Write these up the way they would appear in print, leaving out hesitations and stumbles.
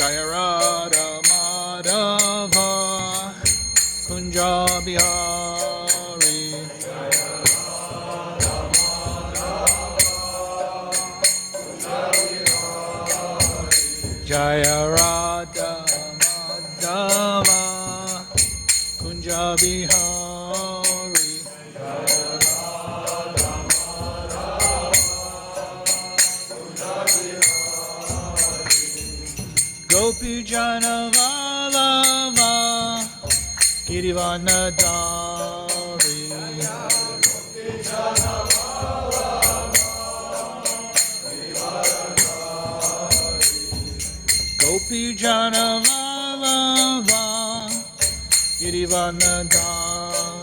Jaya Radha Madhava Kunja Bihari Jaya Radha Madhava Kunja Bihari Gopi Jana Vallabha Girivanadari Gopi Jana Vallabha Girivanadari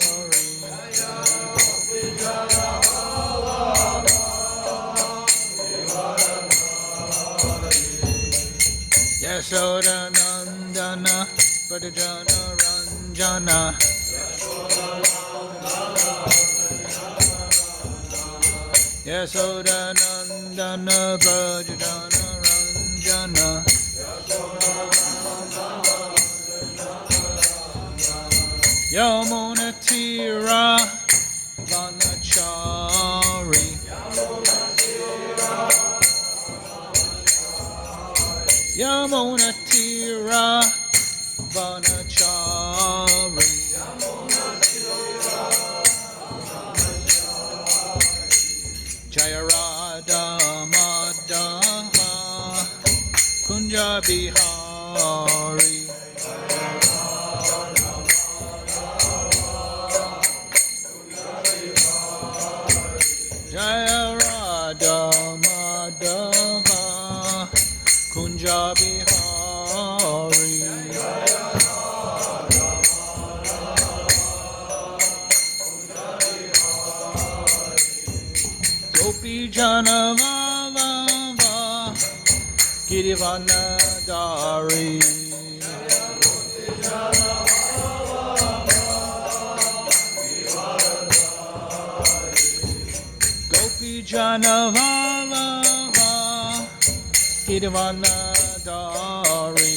Yasoda Nandana Pradjana Ranjana Yasoda Nandana Pradjana Ranjana Yamuna Tira Vanachari Yamuna Tira Vanachari Jaya Radha Madhava Kunja Bihari Jaya Radha Madhava Kunja Bihari Gopi Jana Vallabha Girivanadari Gopi Jana Vallabha Girivanadari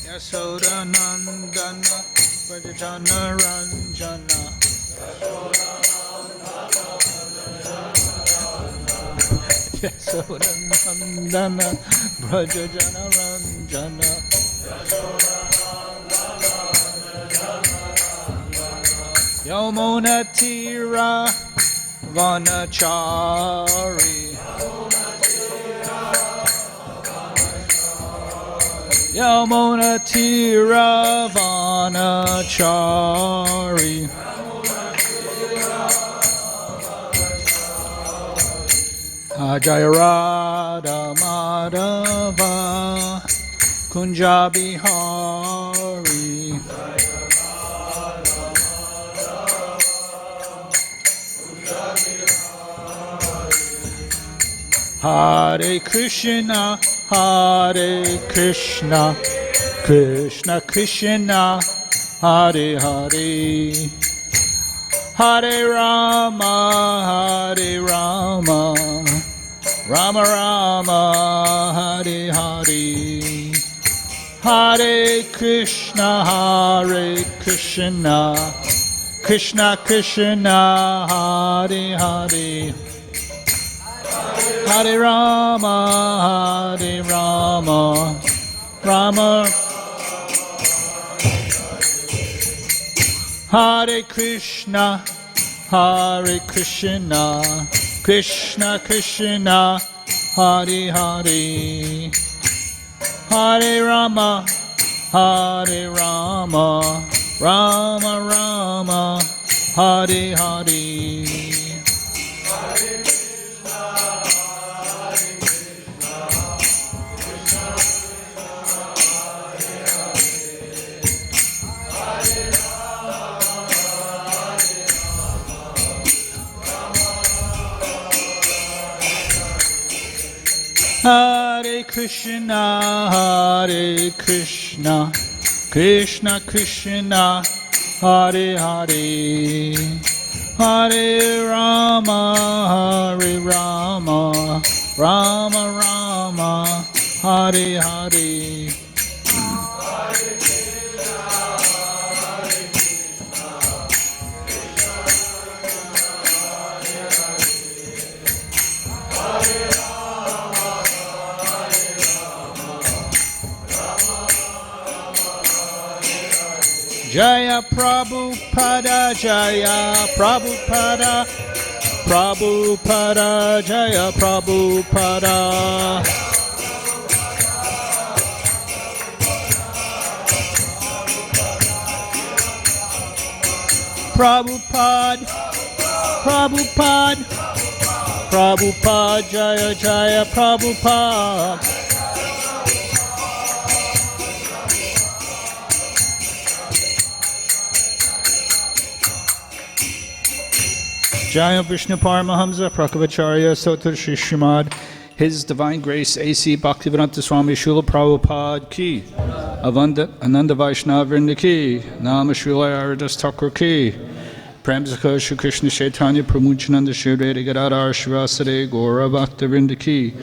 Yasoda Nandana Pradjana Ranjana Yasoda Nandana Pradjana Ranjana Yamuna Tira Vanachari Yamuna Tira Vanachari Jaya Radha Madhava Kunja Bihari Hare Krishna, Hare Krishna, Krishna Krishna, Hare Hare, Hare Rama, Hare Rama, Rama Rama, Hare Hare, Hare Krishna, Hare Krishna, Krishna Krishna, Hare Hare, Hare Rama, Hare Rama, Rama Hare Krishna, Hare Krishna, Krishna Krishna, Hare Hare, Hare Rama, Hare Rama, Rama Rama, Hare Hare. Hare Krishna, Hare Krishna, Krishna Krishna, Hare Hare, Hare Rama, Hare Rama, Rama Rama, Hare Hare. Jaya Prabhupada, Jaya Prabhupada, Prabhupada, Jaya Prabhupada. Prabhupada, Prabhupada, Prabhupada, Jaya Jaya Prabhupada. Jaya Vishnu Paramahamsa Prakavacharya Sotar Shri Srimad His Divine Grace A.C. Bhaktivedanta Swami Srila Prabhupada Ki Ananda Vaishnava Vrinda Ki Nama Srila Aridas Thakur Ki Premsaka Shri Krishna Chaitanya Pramuchananda Shri Radha Gadadhar Shivasade Gaura Bhakta Vrinda Ki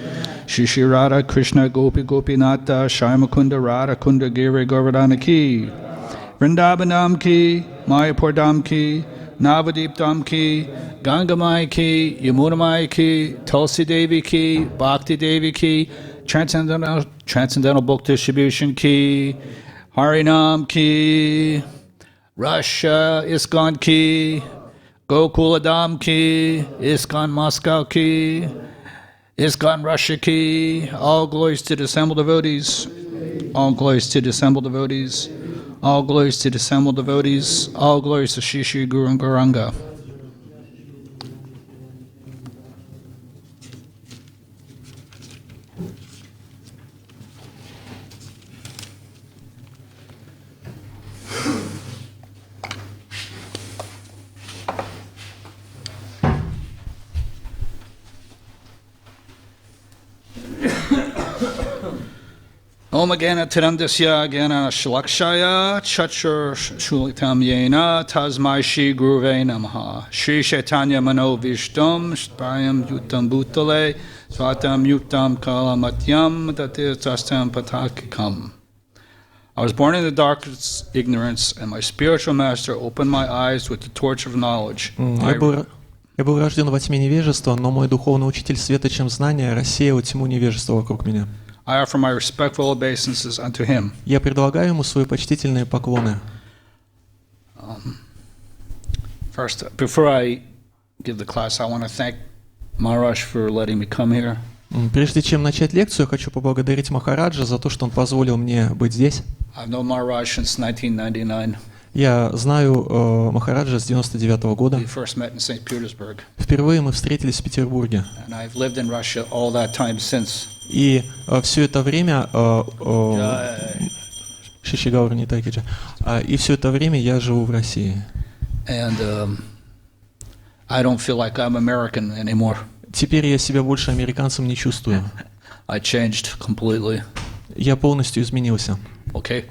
Shri Shri Radha Krishna Gopi Gopinata Shaimakunda Radha Kunda Giri Govardhana Ki Vrindavanam Ki Mayapur Dham Ki Navadip Dham Ki, Gangamai Ki, Yamunamai Ki, Tulsi Devi Ki, Bhakti Devi Ki, Transcendental Book Distribution Ki, Harinam Ki, Russia ISKCON Ki, Gokula Dham Ki, ISKCON Moscow Ki, ISKCON Russia Ki, all glories to the assembled devotees, all glories to the assembled devotees. All glories to the assembled devotees. All glories to Shri Shri Guru and Gauranga. Om Agana Tirandasya Agana Shalakshaya Chachur Shulitam Yena Tasmai Shri Guruve Namaha Shri Chaitanya Mano Vishtam Sprayam Yutam Bhutale Swatam Yutam Kalamatyam Tatirtastam Patakikam. I was born in the darkest ignorance, and my spiritual master opened my eyes with the torch of knowledge. Я был рожден во тьме невежества, но мой духовный учитель света, чем знания, рассеял тьму невежества вокруг меня. I offer my respectful obeisances unto him. Я предлагаю ему свои почтительные поклоны. First, before I give the class, I want to thank Maharaj for letting me come here. Прежде чем начать лекцию, я хочу поблагодарить Махараджа за то, что он позволил мне быть здесь. I've known Maharaj since 1999. Я знаю Махараджа с 99-го года. We first met in St. Petersburg. Впервые мы встретились в Петербурге. And I've lived in Russia all that time since. И все это время и все это время я живу в России. And I don't feel like I'm American anymore. Теперь я себя больше американцем не чувствую. I changed completely. Я полностью изменился. Okay.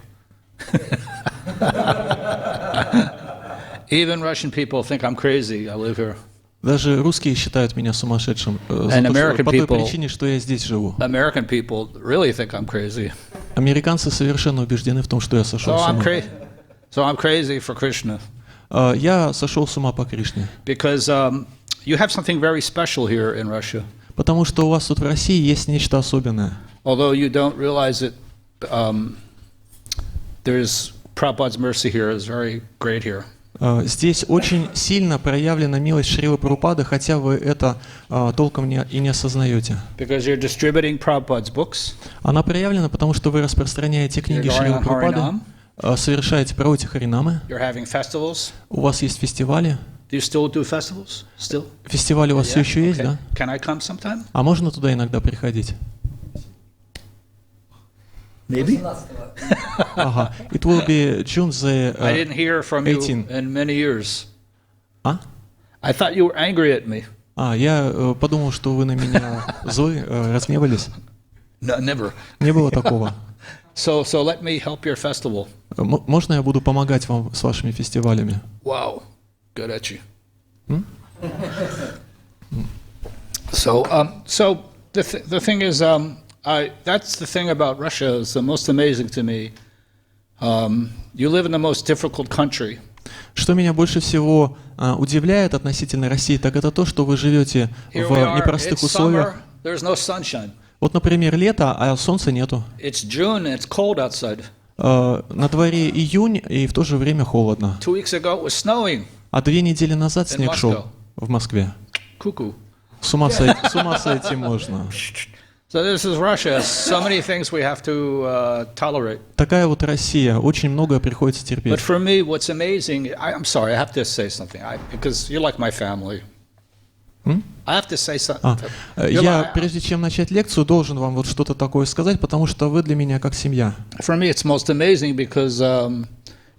Even Russian people think I'm crazy. I live here. Даже русские считают меня сумасшедшим по той причине, что я здесь живу. American people really think I'm crazy. Американцы совершенно убеждены в том, что я сошел с ума. So I'm crazy for Krishna. Я сошел с ума по Кришне. Because you have something very special here in Russia. Потому что у вас тут в России есть нечто особенное. Although you don't realize it, there's Prabhupada's mercy here is very great here. Здесь очень сильно проявлена милость Шрилы Прабхупады, хотя вы это толком и не осознаете. Она проявлена, потому что вы распространяете книги Шрилы Прабхупады, проводите харинамы, у вас есть фестивали. Фестивали у вас все еще есть, да? А можно туда иногда приходить? Maybe. It will be June the 18th. I didn't hear from you in many years. I thought you were angry at me. Я подумал, что вы на меня злы, разгневались. No, never. Не было такого. So let me help your festival. Можно я буду помогать вам с вашими фестивалями? Wow, good at you. So the thing is, that's the thing about Russia is the most amazing to me. You live in the most difficult country. Что меня больше всего удивляет относительно России, так это то, что вы живете в непростых условиях. Вот, например, лето, а солнца нету. На дворе июнь, и в то же время холодно. 2 weeks ago it was snowing. А 2 недели назад снег шел в Москве. С ума сойти можно. So this is Russia. So many things we have to tolerate. Такая вот Россия. Очень многое приходится терпеть. But for me, what's amazing, I'm sorry, I have to say something, because you're like my family. I have to say something. Я, прежде чем начать лекцию, должен вам вот что-то такое сказать, потому что вы для меня как семья. For me, it's most amazing because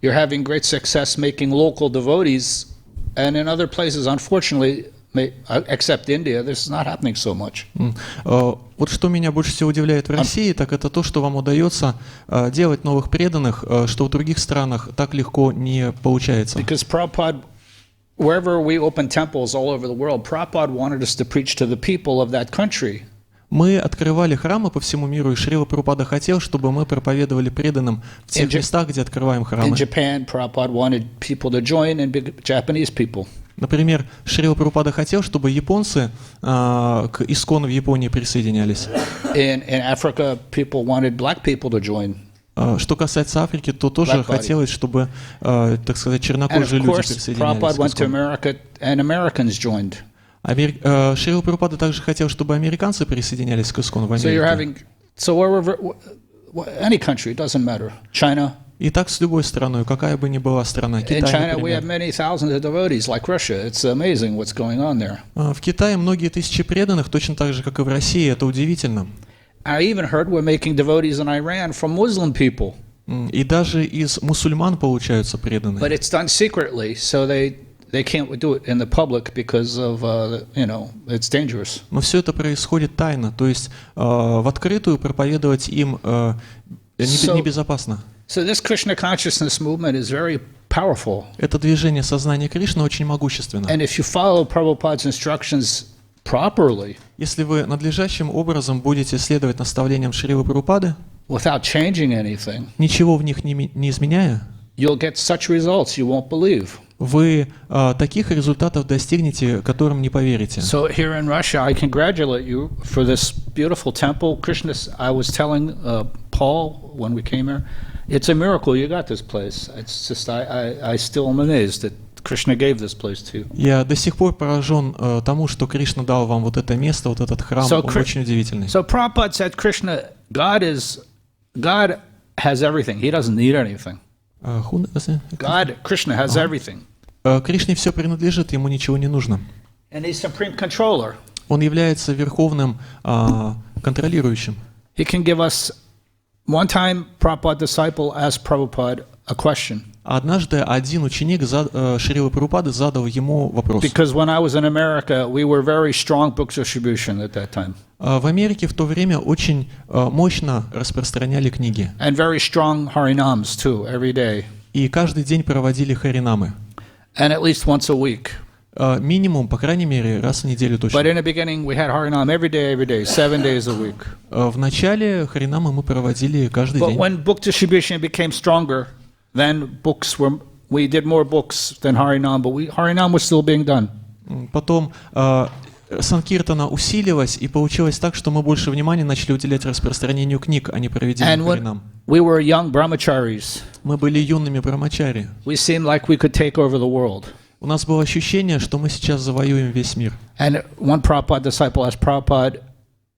you're having great success making local devotees, and in other places, unfortunately, except India, this is not happening so much. Вот что меня больше всего удивляет в России, так это то, что вам удается делать новых преданных, что в других странах так легко не получается. Because Prabhupada, wherever we open temples all over the world, Prabhupada wanted us to preach to the people of that country. Мы открывали храмы по всему миру, и Шрила Прабхупада хотел, чтобы мы проповедовали преданным в тех местах, где открываем храмы. In Japan, Prabhupada wanted people to join and be Japanese people. Например, Шрила Прабхупада хотел, чтобы японцы к искону в Японии присоединялись. In Africa, people wanted black people to join. Что касается Африки, то тоже хотелось, чтобы, так сказать, чернокожие люди присоединялись. Шрила Прабхупада также хотел, чтобы американцы присоединялись к искону в Америке. И так с любой страной, какая бы ни была страна. Китай, например. В Китае многие тысячи преданных, точно так же, как и в России. Это удивительно. И даже из мусульман получаются преданные. They can't do it in the public because of, it's dangerous. Но все это происходит тайно, то есть в открытую проповедовать им небезопасно. So this Krishna consciousness movement is very powerful. Это движение сознания Кришны очень могущественно. And if you follow Prabhupada's instructions properly, если вы надлежащим образом будете следовать наставлениям Шрилы Прабхупады, without changing anything, ничего в них не изменяя, you'll get such results you won't believe. Вы таких результатов достигнете, которым не поверите. So here in Russia, I congratulate you for this beautiful temple. Krishna, I was telling Paul when we came here, it's a miracle you got this place. It's just I still am amazed that Krishna gave this place to you. Я до сих пор поражен тому, что Кришна дал вам вот это место, вот этот храм, он очень удивительный. So Prabhupada said, Krishna, God has everything. He doesn't need anything. God, Krishna has everything. Кришне все принадлежит, ему ничего не нужно. And he's supreme controller. Он является верховным контролирующим. He can give us. One time, Prabhupada disciple asked Prabhupada a question. Однажды один ученик Шрилы Прабхупады задал ему вопрос. Because when I was in America, we were very strong book distribution at that time. В Америке в то время очень мощно распространяли книги. And very strong harinams too, every day. И каждый день проводили харинамы. And at least once a week. Минимум, по крайней мере, раз в неделю точно. But in the beginning, we had harinam every day, 7 days a week. В начале харинамы мы проводили каждый день. But when book distribution became stronger, then we did more books than harinam, but harinam was still being done. Потом санкиртана усилилась, и получилось так, что мы больше внимания начали уделять распространению книг, а не проведению харинам. We were young brahmacharis. Мы были юными брамачари. We seemed like we could take over the world. У нас было ощущение, что мы сейчас завоюем весь мир. And one Prabhupada disciple asked Prabhupada,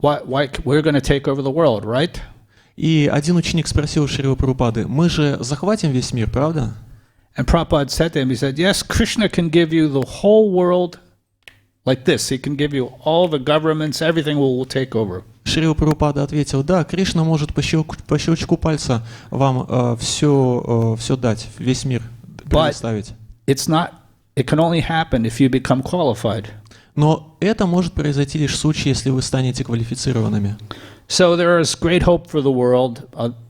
why we're going to take over the world, right? И один ученик спросил Шрилы Прабхупады, мы же захватим весь мир, правда? And Prabhupada said to him, he said, yes, Krishna can give you the whole world like this. He can give you all the governments, everything will take over. Шрила Прабхупада ответил, да, Кришна может по щелчку пальца вам все дать, весь мир предоставить. It can only happen if you become qualified. Но это может произойти лишь в случае, если вы станете квалифицированными. So there is great hope for the world.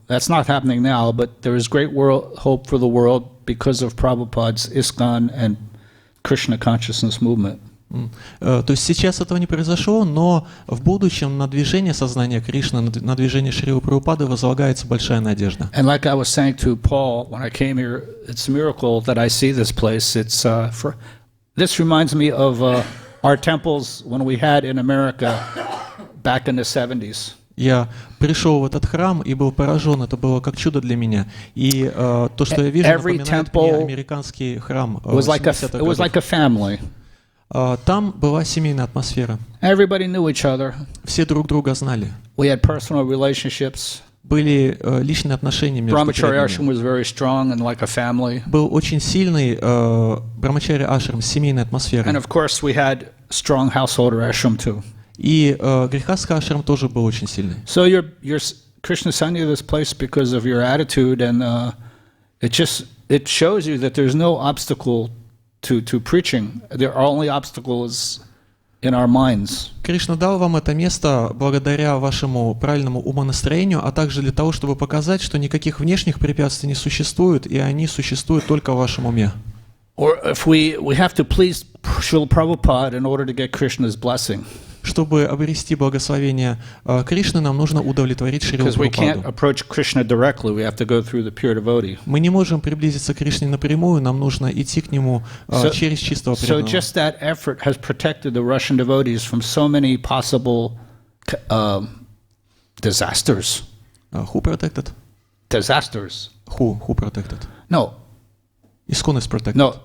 That's not happening now, but there is great hope for the world because of Prabhupada's ISKCON and Krishna consciousness movement. То есть сейчас этого не произошло, но в будущем на движение сознания Кришны, на движение Шрилы Прабхупады возлагается большая надежда. And like I was saying to Paul when I came here, it's a miracle that I see this place. This reminds me of our temples when we had in America back in the 70s. Я пришел в этот храм и был поражен, это было как чудо для меня. И то, что я вижу, напоминает мне американский храм в 70-х It was like a family. Там была семейная атмосфера. Everybody knew each other. Все друг друга знали. We had personal relationships. Были личные отношения между Brahmacharya преданными. ashram was very strong and like a family. Был очень сильный Брахмачарья ашрам, семейная атмосфера. And of course we had strong householder ashram too. И Грихастха ашрам тоже был очень сильный. So you're Krishna sent you this place because of your attitude, and it shows you that there's no obstacle to preaching. The only obstacle is in our minds. Кришна дал вам это место благодаря вашему правильному умонастроению, а также для того, чтобы показать, что никаких внешних препятствий не существует, и они существуют только в вашем уме. Or if we have to please Srila Prabhupada in order to get Krishna's blessing. Чтобы обрести благословение Кришны, нам нужно удовлетворить Шрилу Прабхупаду. Мы не можем приблизиться к Кришне напрямую, нам нужно идти к нему через чистого преданного. So just that effort has protected the Russian devotees from so many possible disasters. Who protected? Disasters. Who protected? No. ISKCON is protected. No,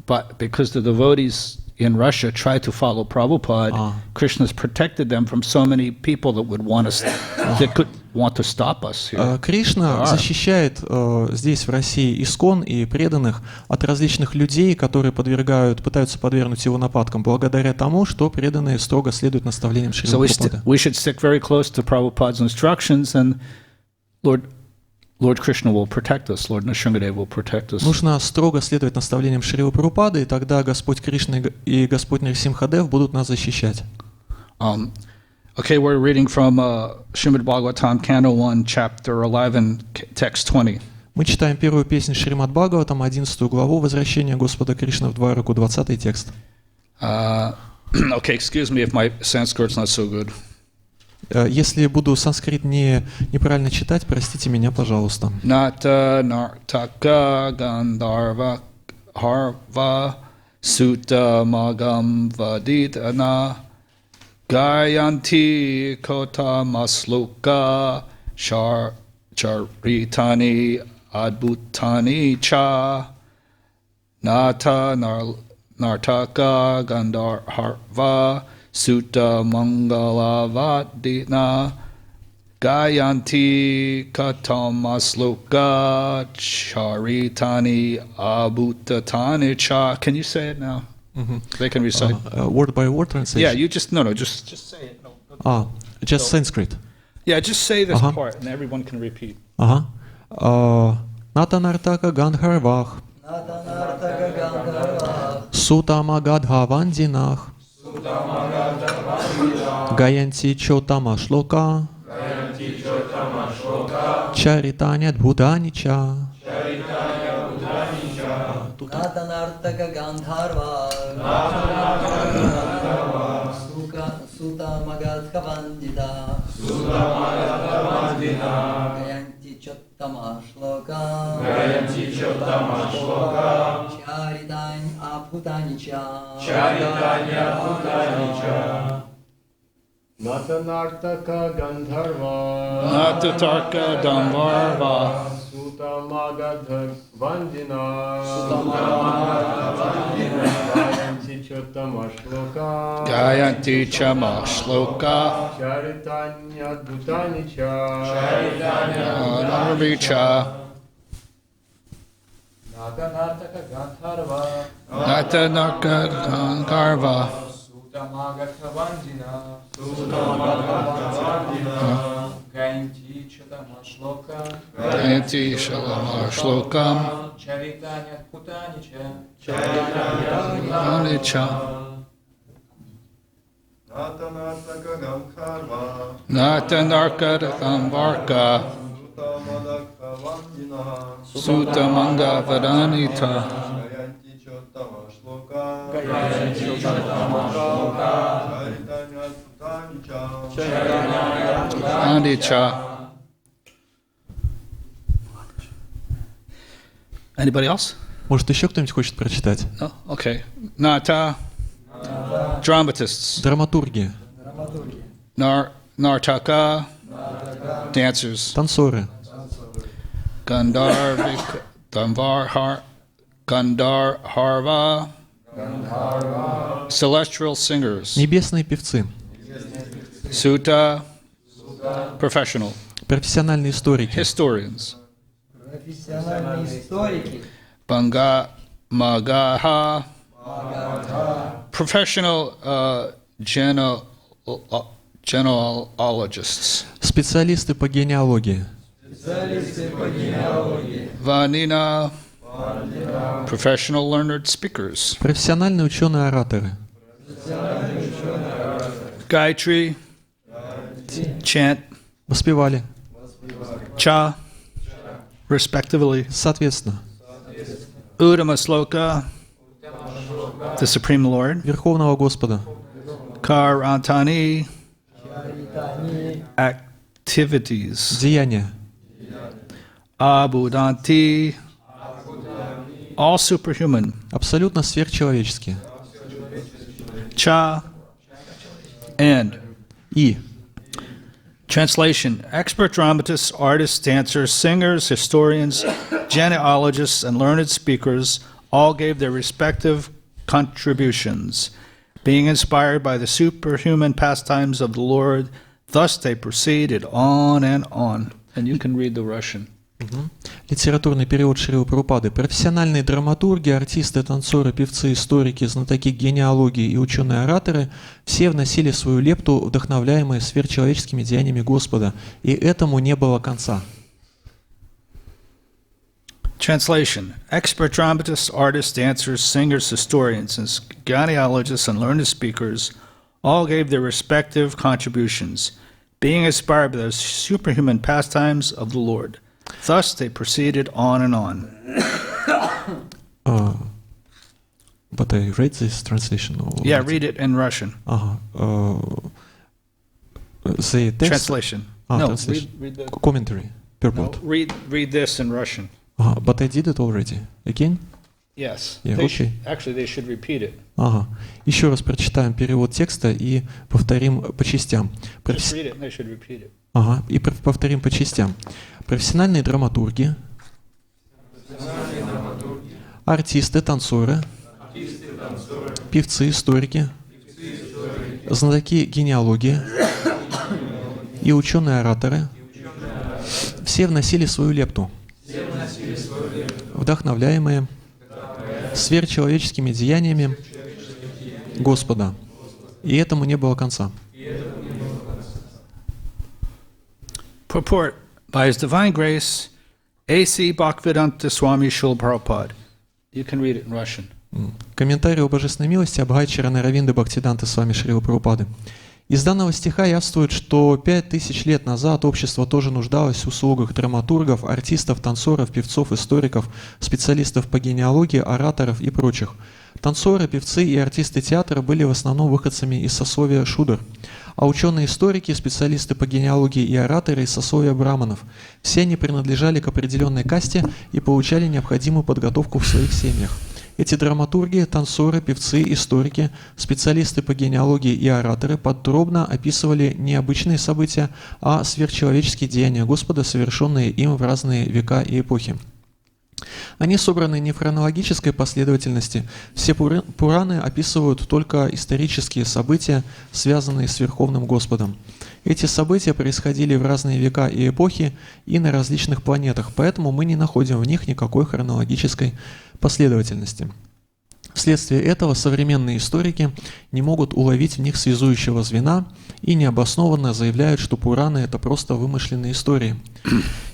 but because the devotees in Russia tried to follow Prabhupada, Krishna's protected them from so many people that would want us, that could want to stop us here. Кришна защищает здесь, в России, ISKCON и преданных от различных людей, которые пытаются подвергнуть его нападкам, благодаря тому, что преданные строго следуют наставлениям Шрилы Прабхупады. We should stick very close to Prabhupada's instructions, and Lord Krishna will protect us. Lord Nrsimhadev will protect us. Нужно строго следовать наставлениям Шрилы Прабхупады, и тогда Господь Кришна и Господь Нрсимхадев будут нас защищать. Okay, we're reading from Srimad Bhagavatam, Canto 1, Chapter 11, Text 20. Мы читаем первую песню Шримад Бхагаватам, 11 главу, «Возвращение Господа Кришны в Двараку», 20 текст. Okay, excuse me if my Sanskrit's not so good. Если буду санскрит неправильно читать, простите меня, пожалуйста. Nata nartaka gandharva harva sutta magam vadidana gayanti kota masloka charitani adbhutani cha nata nartaka gandharva Sutta Mangalavadina Gayanti Katamasloka Charitani Abhutatani Cha. Can you say it now? Mm-hmm. They can recite. Word by word translation? Yeah, you just say it. No. Just Sanskrit. Yeah, just say this part and everyone can repeat. Natanartaka Gandharvach Sutama Gadhavandinach Gayanti Chotama Shloka Charitanya Bhudanicha Natanartaka Gandharva Sutama Gadhavandita Gayanti Chotama Shloka Charitanya Abhutanicha Natanartaka Gandharva Natatarka Damvarva Sutamagadha Vandina Gayanti Chotama Shloka Gayanti Chama Shloka Charitanya Bhutanicha Narvicha Natanartaka Gandharva Natanarka Gandharva Sutamagadha Vandina Gayanti Chotama Shloka Gayanti Shalama Shlokam Charitanya Bhutanicha Anicha Natanartaka Gandharva Natanarka Damvarka Sutamadaka Vandina Sutamanga Vadanita Gayanti Chotama Chattama Shloka Gayanti Chattama Shloka Chaitanya Putanicha Andicha. Anybody else? Может, еще кто-нибудь хочет прочитать? No? Okay. Nata. Dramatists. Драматурги, Nartaka. Dancers. танцоры, Gandharva. Celestial singers. небесные певцы, Sutta. Professional. профессиональные историки, Historians. Профессиональные историки. Magaha. Professional genealogists. специалисты по генеалогии, Специалисты по генеалогии. Vanina. Professional learned speakers. профессиональные ученые-ораторы, Gayatri. Chant. воспевали, Cha. Respectively. соответственно, Uttama Sloka. The Supreme Lord. Верховного Господа, Karantani. Чаритани. Activities. деяния, Abhudanti. All superhuman. абсолютно сверхчеловеческие. Cha. And. И Translation. Expert dramatists, artists, dancers, singers, historians, genealogists, and learned speakers all gave their respective contributions. Being inspired by the superhuman pastimes of the Lord, thus they proceeded on and on. And you can read the Russian. литературный перевод Шрилы Прабхупады. Профессиональные драматурги, артисты, танцоры, певцы, историки, знатоки генеалогии и ученые-ораторы все вносили свою лепту, вдохновляемые сверхчеловеческими деяниями Господа, и этому не было конца. Translation. Expert dramatists, artists, dancers, singers, historians, and genealogists, and learned speakers all gave their respective contributions, being inspired by the superhuman pastimes of the Lord. Thus they proceeded on and on. But I read this translation. Yeah, read it in Russian. Ага. The text. Translation. No, No, translation. read the. Commentary. No, Purport. read this in Russian. Ага. But I did it already. Again? Yes. Yeah, They okay. Actually, they should repeat it. Ага. Еще раз прочитаем перевод текста и повторим по частям. Just read it, and they should repeat it. Ага. И повторим по частям. Профессиональные драматурги, артисты, танцоры, певцы, историки, знатоки генеалогии и ученые-ораторы все вносили свою лепту, вдохновляемые сверхчеловеческими деяниями Господа. И этому не было конца. Purport. By His divine grace, A.C. Bhaktivedanta Swami Srila Prabhupada. You can read it in Russian. Комментарий о божественной милости Абхай-Чарана Равинды Бхактисиданты Свами Шрилы Прабхупады. Из данного стиха явствует, что 5000 лет назад общество тоже нуждалось в услугах драматургов, артистов, танцоров, певцов, историков, специалистов по генеалогии, ораторов и прочих. Танцоры, певцы и артисты театра были в основном выходцами из сословия шудр, а ученые-историки, специалисты по генеалогии и ораторы из сословия браманов. Все они принадлежали к определенной касте и получали необходимую подготовку в своих семьях. Эти драматурги, танцоры, певцы, историки, специалисты по генеалогии и ораторы подробно описывали не обычные события, а сверхчеловеческие деяния Господа, совершенные им в разные века и эпохи. Они собраны не в хронологической последовательности. Все Пураны описывают только исторические события, связанные с Верховным Господом. Эти события происходили в разные века и эпохи и на различных планетах, поэтому мы не находим в них никакой хронологической последовательности. Вследствие этого современные историки не могут уловить в них связующего звена и необоснованно заявляют, что Пураны – это просто вымышленные истории.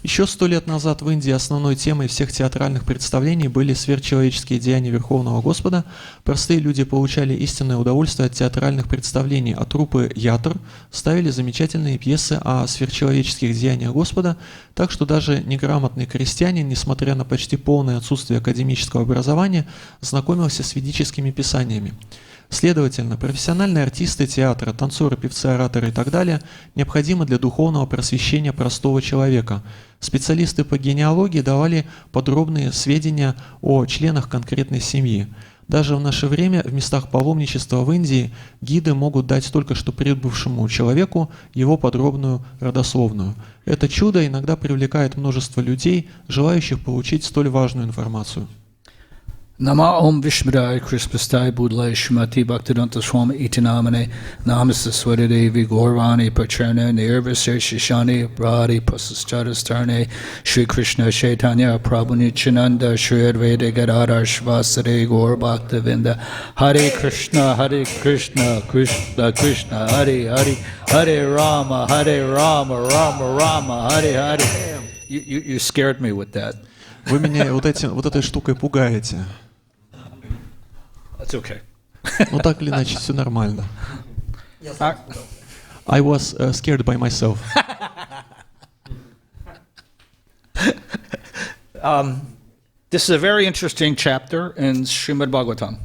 Еще 100 лет назад в Индии основной темой всех театральных представлений были сверхчеловеческие деяния Верховного Господа. Простые люди получали истинное удовольствие от театральных представлений, а труппы ятр ставили замечательные пьесы о сверхчеловеческих деяниях Господа, так что даже неграмотный крестьянин, несмотря на почти полное отсутствие академического образования, знакомился с ведическими писаниями. Следовательно, профессиональные артисты театра, танцоры, певцы, ораторы и так далее необходимы для духовного просвещения простого человека. Специалисты по генеалогии давали подробные сведения о членах конкретной семьи. Даже в наше время в местах паломничества в Индии гиды могут дать только что прибывшему человеку его подробную родословную. Это чудо иногда привлекает множество людей, желающих получить столь важную информацию. Nama Om Vishmadaya Krispastai Budlai Shrimati Bhaktivedanta Swami Itinamane Namaste Swadadevi Gaurvani Pacharna Nirvasya Shishani Brahadi Pasaschatastarne Shri Krishna Chaitanya Prabhu Nityananda Shri Advaita Gadadhar Shvasade Gaur Bhaktivinda Hare Krishna Krishna Krishna Hare Hare Hare Rama Rama Rama Hare Hare. You scared me with that. Вы меня вот этой штукой пугаете. That's okay. Ну так или иначе, все нормально. I was scared by myself. This is a very interesting chapter in Srimad Bhagavatam.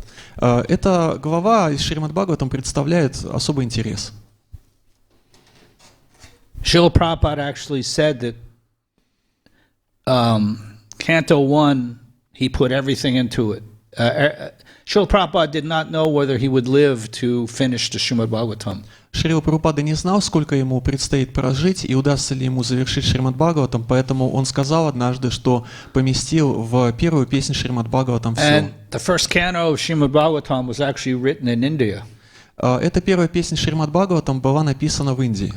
Эта глава из Шримад Бхагаватам представляет особый интерес. Srila Prabhupada actually said that Canto 1, he put everything into it. Srila Prabhupada did not know whether he would live to finish the Srimad Bhagavatam. Шрила Прабхупада не знал, сколько ему предстоит прожить и удастся ли ему завершить Шримад Бхагаватам, поэтому он сказал однажды, что поместил в первую песню Шримад Бхагаватам все. And the first canto of Srimad Bhagavatam was actually written in India. Эта первая песня Шримад Бхагаватам была написана в Индии.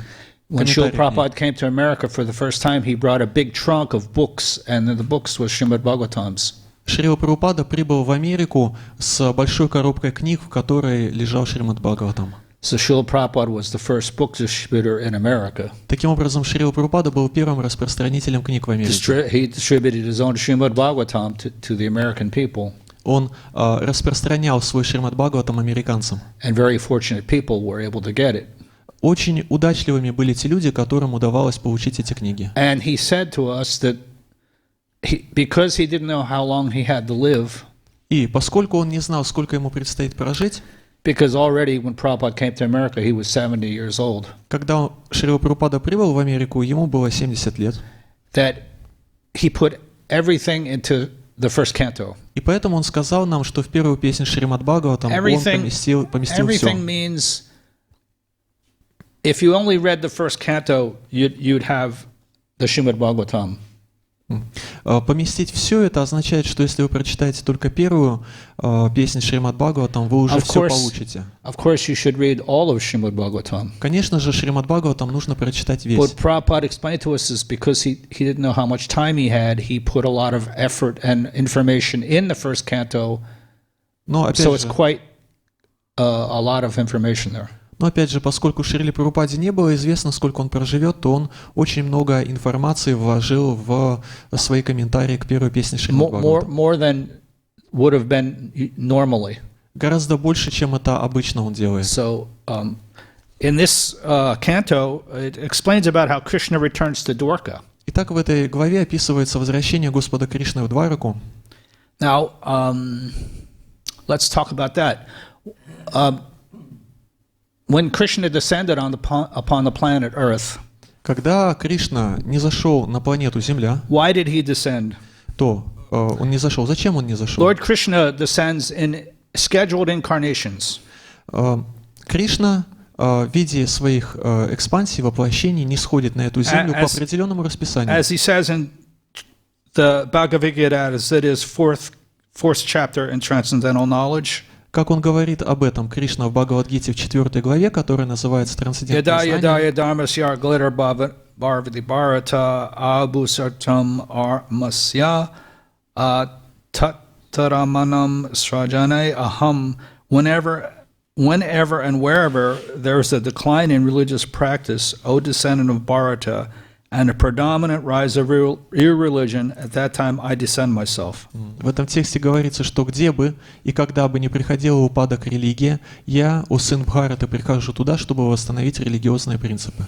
When Srila Prabhupada came to America for the first time, he brought a big trunk of books, and the books were Srimad Bhagavatams. Шрила Прабхупада прибыл в Америку с большой коробкой книг, в которой лежал Шримад Бхагаватам. So Srila Prabhupada was the first book distributor in America. Таким образом, Шрила Прабхупада был первым распространителем книг в Америке. He distributed his own Srimad Bhagavatam to the American people. Он распространял свой Шримад Бхагаватам американцам. And very fortunate people were able to get it. Очень удачливыми были те люди, которым удавалось получить эти книги. And he said to us that because he didn't know how long he had to live, И поскольку он не знал, сколько ему предстоит прожить, because already when Prabhupada came to America, he was 70 years old, когда Шрила Прабхупада прибыл в Америку, ему было 70 лет. that he put everything into the first canto. И поэтому он сказал нам, что в первую песню Шримад Бхагаватам он поместил Everything все. means if you only read the first canto, you'd have the Srimad Bhagavatam. Поместить все это означает, что если вы прочитаете только первую песню Шримад Бхагаватам, вы уже все получите. Of course, you should read all of Srimad Bhagavatam. Конечно же, Шримад Бхагаватам нужно прочитать весь. What Prabhupada explained to us is because he didn't know how much time he had, he put a lot of effort and information in the first canto. Но So it's quite a lot of information there. Но опять же, поскольку Шриле Прабхупаде не было известно, сколько он проживет, то он очень много информации вложил в свои комментарии к первой песне Шримад Бхагаватам. More than would have been normally. Гораздо больше, чем это обычно он делает. So in this canto, it explains about how Krishna returns to Dwarka. Итак, в этой главе описывается возвращение Господа Кришны в Двараку. Now, let's talk about that. When Krishna descended upon the planet Earth, когда Кришна не зашел на планету Земля, why did he descend? то он не зашел. Зачем он не зашел? Lord Krishna descends in scheduled incarnations. Кришна в виде своих экспансий, воплощений не сходит на эту землю по определенному расписанию. As he says in the Bhagavad Gita, as it is fourth chapter in Transcendental Knowledge. Как он говорит об этом, Кришна в Бхагавад-гите в 4 главе, которая называется «Трансцендентное знание». Yadaya glitter bharvati bharata abhusartam armasya tattaramanam srajane aham. Whenever and wherever there is a decline in religious practice, O descendant of Bharata, and the predominant rise of irreligion, at that time I descend myself. В этом тексте говорится, что где бы и когда бы ни приходил упадок религии, я, о сын Бхараты, прихожу туда, чтобы восстановить религиозные принципы.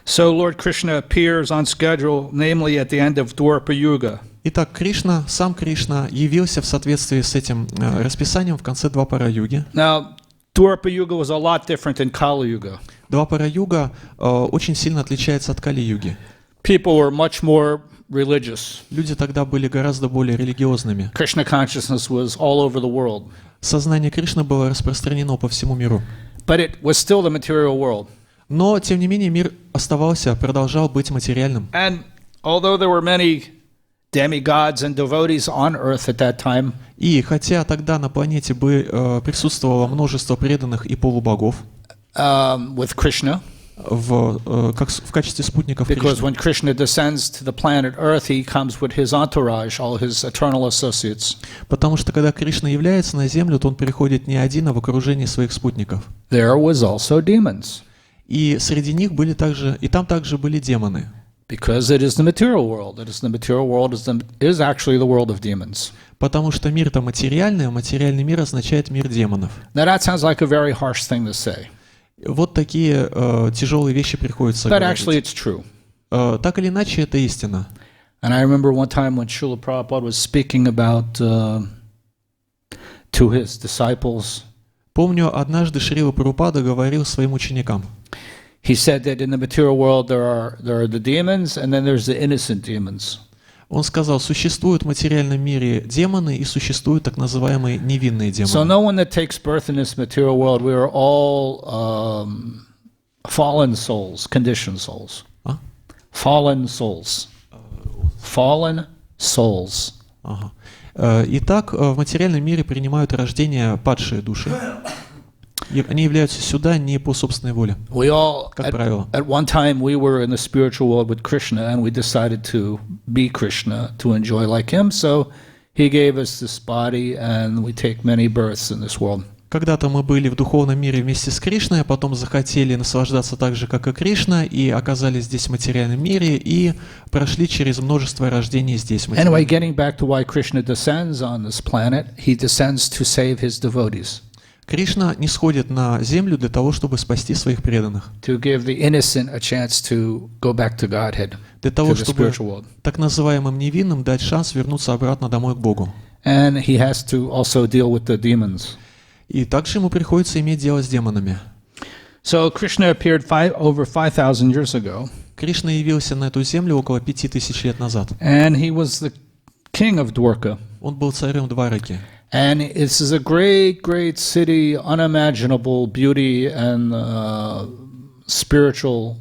So Lord Krishna appears on schedule, namely at the end of Dwapara Yuga. Итак, Кришна, сам Кришна, явился в соответствии с этим расписанием в конце Двапара-юги. Now, Dwapara Yuga was a lot different than Kali Yuga. Двапара-юга очень сильно отличается от Кали-юги. People were much more religious. Люди тогда были гораздо более религиозными. Krishna consciousness was all over the world. Сознание Кришны было распространено по всему миру. But it was still the material world. Но, тем не менее, мир оставался, продолжал быть материальным. And although there were many demigods and devotees on earth at that time, И хотя тогда на планете присутствовало множество преданных и полубогов, with Krishna, в качестве спутников because Кришны, when Krishna descends to the planet Earth, he comes with his entourage, all his eternal associates. потому что когда Кришна является на Землю, то он приходит не один, а в окружении своих спутников. There was also demons, И среди них были также, и там также были демоны. because it is the material world. It is the material world is actually the world of demons. Потому что мир-то материальный, а материальный мир означает мир демонов. Now that sounds like a very harsh thing to say, Вот такие тяжелые вещи приходится but actually говорить. it's true. Так или иначе, это истина. And I remember one time when Srila Prabhupada was speaking about to his disciples, Помню, однажды Шрила Прабхупада говорил своим ученикам. he said that in the material world there are the demons, and then there's the innocent demons. Он сказал, существуют в материальном мире демоны и существуют так называемые невинные So демоны. no one that takes birth in this material world, we are all fallen souls, conditioned souls. А? Fallen souls. Fallen souls. Ага. Итак, в материальном мире принимают рождение падшие души. И они являются сюда не по собственной воле, We all, как правило. at one time, we were in the spiritual world with Krishna, and we decided to be Krishna, to enjoy like him. So he gave us this body, and we take many births in this world. Когда-то мы были в духовном мире вместе с Кришной, а потом захотели наслаждаться так же, как и Кришна, и оказались здесь в материальном мире, и прошли через множество рождений здесь. в материальном Anyway, мире. getting back to why Krishna descends on this planet, he descends to save his devotees, Кришна не сходит на землю для того, чтобы спасти своих преданных, to give the innocent a chance to go back to Godhead, для to того, the чтобы spiritual world. так называемым невинным дать шанс вернуться обратно домой к Богу. And he has to also deal with the demons. И также ему приходится иметь дело с демонами. So Krishna appeared over 5,000 years ago, Кришна явился на эту землю около 5000 лет назад. and he was the king of Dwarka. Он был царем Двараки. And this is a great, great city, unimaginable beauty and spiritual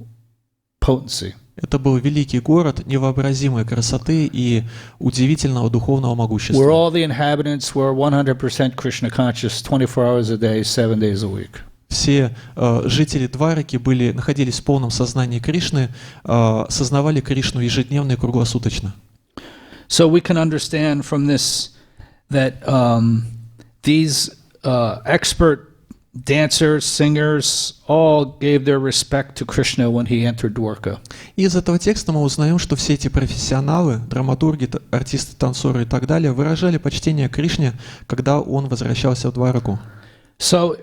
potency. Это был великий город невообразимой красоты и удивительного духовного Where могущества, all the inhabitants were 100% Krishna conscious, 24 hours a day, 7 days a week. все жители Двараки находились в полном сознании Кришны, сознавали Кришну ежедневно и круглосуточно. So we can understand from this that these expert dancers, singers, all gave their respect to Krishna when he entered Dwarka. И из этого текста мы узнаем, что все эти профессионалы, драматурги, артисты, танцоры и так далее выражали почтение Кришне, когда он возвращался в Двараку. So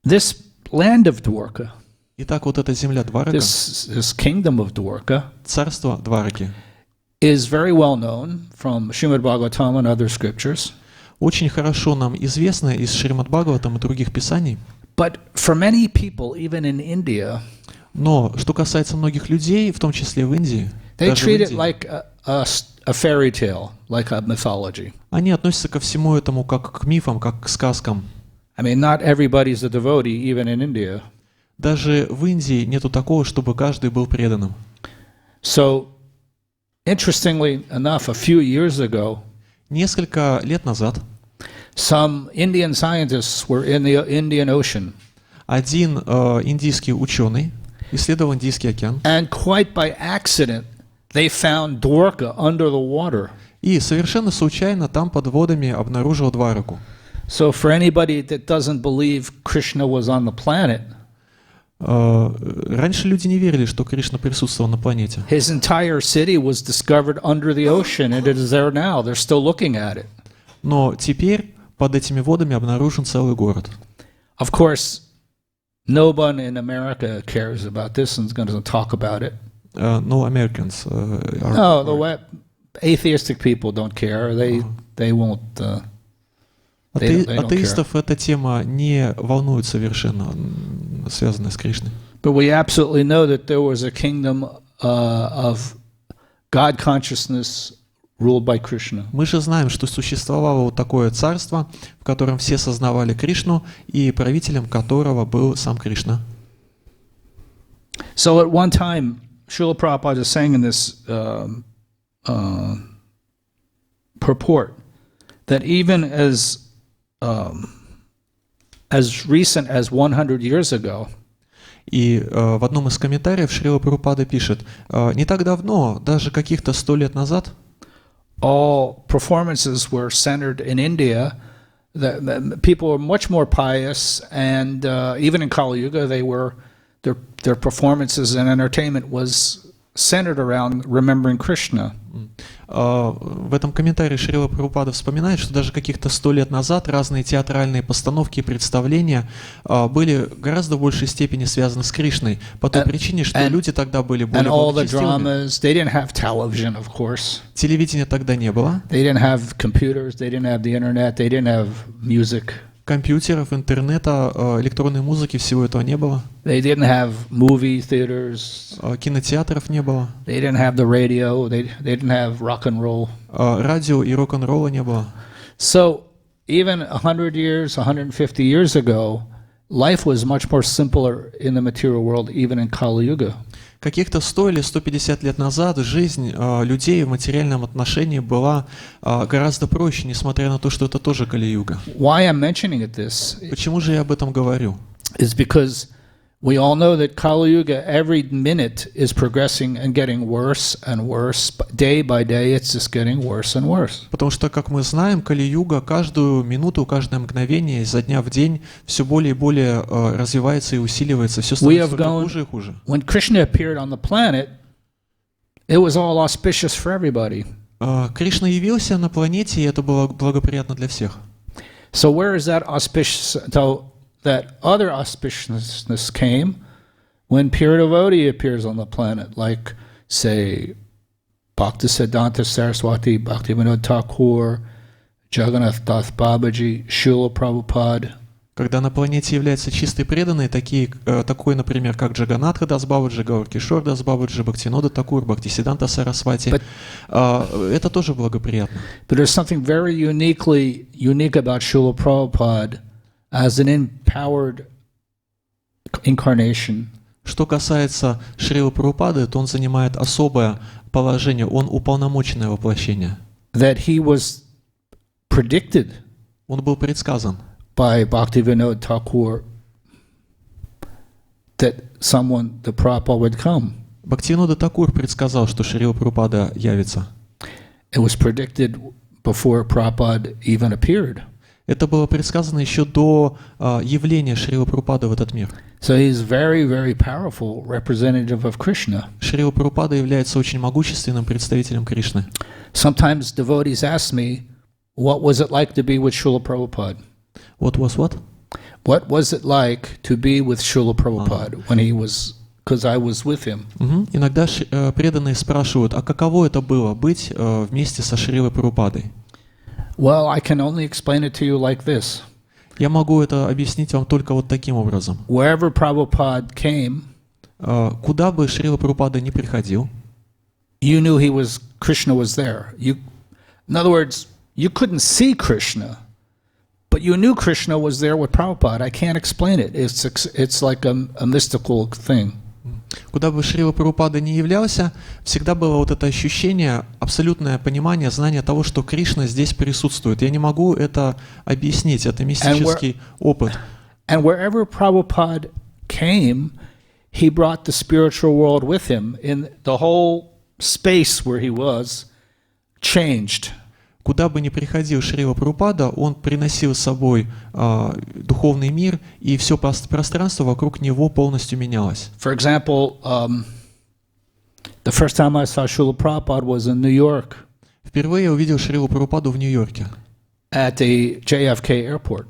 this land of Dwarka, Итак, вот эта земля Дварака, this kingdom of Dwarka, царство Двараки, is very well known from Srimad Bhagavatam and other scriptures. очень хорошо нам известно из Шримад Бхагаватам и других писаний. But for many people, even in India, Но что касается многих людей, в том числе в Индии, they даже в treat it Индии, like a fairy tale, like a mythology. они относятся ко всему этому как к мифам, как к сказкам. I mean, not everybody's a devotee, even in India. Даже в Индии нету такого, чтобы каждый был преданным. So, interestingly enough, a few years ago, Несколько лет назад some Indian scientists were in the Indian Ocean, один индийский ученый исследовал Индийский океан, and quite by accident, they found Dwarka under the water. и совершенно случайно там под водами обнаружил Двараку. So, for anybody that doesn't believe Krishna was on the planet, Раньше люди не верили, что Кришна присутствовал на планете. His entire city was discovered under the ocean, and it is there now. They're still looking at it. Но теперь под этими водами обнаружен целый город. Of course, no one in America cares about this and is going to talk about it. No Americans are... No, the atheistic people don't care. They won't. They don't Атеистов эта тема не волнует совершенно, связанная с Кришной. But we absolutely know that there was a kingdom of God consciousness ruled by Krishna. Мы же знаем, что существовало вот такое царство, в котором все сознавали Кришну, и правителем которого был сам Кришна. So at one time, Srila Prabhupada is saying in this purport that even as recent as 100 years ago, И в одном из комментариев Шрила Прабхупада пишет, не так давно, даже каких-то 100 лет назад, all performances were centered in India. The people were much more pious, and even in Kali Yuga, their performances and entertainment was centered around remembering Krishna. В этом комментарии Шрила Прабхупада вспоминает, что даже каких-то 100 лет назад разные театральные постановки и представления были гораздо в большей степени связаны с Кришной, по той причине, что люди тогда были более благочестивыми. Телевидения тогда не было. Компьютеров, интернета, электронной музыки, всего этого не было. They didn't have movie theaters. Кинотеатров не было. They didn't have the radio. They didn't have rock and roll. Радио и рок-н-ролла не было. So even 100 years, 150 years ago, life was much more simpler in the material world, even in Kali Yuga. Каких-то 100 или 150 лет назад жизнь людей в материальном отношении была гораздо проще, несмотря на то, что это тоже Кали-юга. Why I'm mentioning this? Почему же я об этом говорю? Is because we all know that Kali Yuga every minute is progressing and getting worse and worse. Day by day, it's just getting worse and worse. Потому что, как мы знаем, Кали-юга каждую минуту, каждое мгновение, изо дня в день все более и более развивается и усиливается, все становится все хуже и хуже. When Krishna appeared on the planet, it was all auspicious for everybody. Кришна явился на планете, и это было благоприятно для всех. So where is that auspicious? So that other auspiciousness came when pure devotee appears on the planet, like, say, Bhaktisiddhanta Saraswati, Bhaktivinoda Thakur, Jagannath Das Babaji, Srila Prabhupada. Когда на планете являются чистые преданные, такой, например, как Джаганатха Дас Бабаджи, Гауркишор Дас Бабаджи, Бхактивинода Такур, Бхактисиддханта Сарасвати, это тоже благоприятно. But there's something very unique about Srila Prabhupada as an empowered incarnation. Что касается Шрилы Прабхупады, то он занимает особое положение, он уполномоченное воплощение. That he was predicted. Он был предсказан. By Bhaktivinoda Thakur that the Prabhupada would come. Бхактивинода Такур предсказал, что Шрила Прабхупада явится. It was predicted before Prabhupada even appeared. Это было предсказано еще до явления Шрилы Прабхупады в этот мир. So he's very, very powerful representative of Krishna. Шрила Прабхупада является очень могущественным представителем Кришны. Sometimes devotees ask me, what was it like to be with Srila Prabhupada? What was it like to be with Srila Prabhupada when he was, because I was with him? Иногда преданные спрашивают, а каково это было быть вместе со Шрилой Прабхупадой? Well, I can only explain it to you like this. Я могу это объяснить вам только вот таким образом. Wherever Prabhupada came, куда бы Шрила Прабхупада ни приходил, you knew Krishna was there. In other words, you couldn't see Krishna, but you knew Krishna was there with Prabhupada. I can't explain it. It's like a mystical thing. Куда бы Шрила Прабхупада ни являлся, всегда было вот это ощущение, абсолютное понимание, знание того, что Кришна здесь присутствует. Я не могу это объяснить, это мистический опыт. And wherever Prabhupada came, he brought the spiritual world with him. In the whole space where he was, changed. куда бы ни приходил Шрила Прабхупада, он приносил с собой духовный мир, и все пространство вокруг него полностью менялось. For example, the first time I saw Srila Prabhupada was in New York Впервые я увидел Шрилу Прабхупаду в Нью-Йорке, at the JFK airport,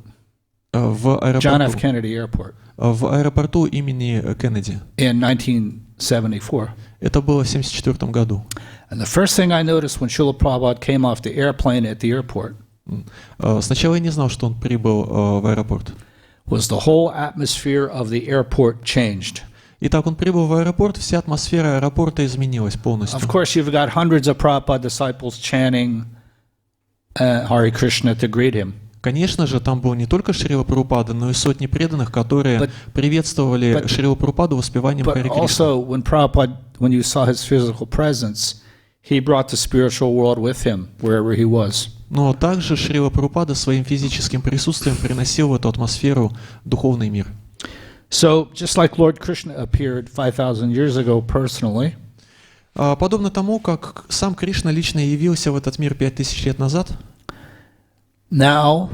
в John F. аэропорту, Kennedy Airport, в аэропорту имени Кеннеди. in 1974. Это было в 1974 году. And the first thing I noticed when Srila Prabhupada came off the airplane at the airport Сначала я не знал, что он прибыл в аэропорт. was the whole atmosphere of the airport changed. Итак, он прибыл в аэропорт, вся атмосфера аэропорта изменилась полностью. Of course, you've got hundreds of Prabhupada disciples chanting Hare Krishna to greet him. Конечно же, там был не только Шрила Прабхупада, но и сотни преданных, которые приветствовали Шрилу Прабхупаду воспеванием But Харе Кришны. also, when Prabhupada, when you saw his physical presence, he brought the spiritual world with him wherever he was. Но также Шрила Прабхупада своим физическим присутствием приносил в эту атмосферу духовный мир. So, just like Lord Krishna appeared 5,000 years ago personally, Подобно тому, как сам Кришна лично явился в этот мир 5000 лет назад, now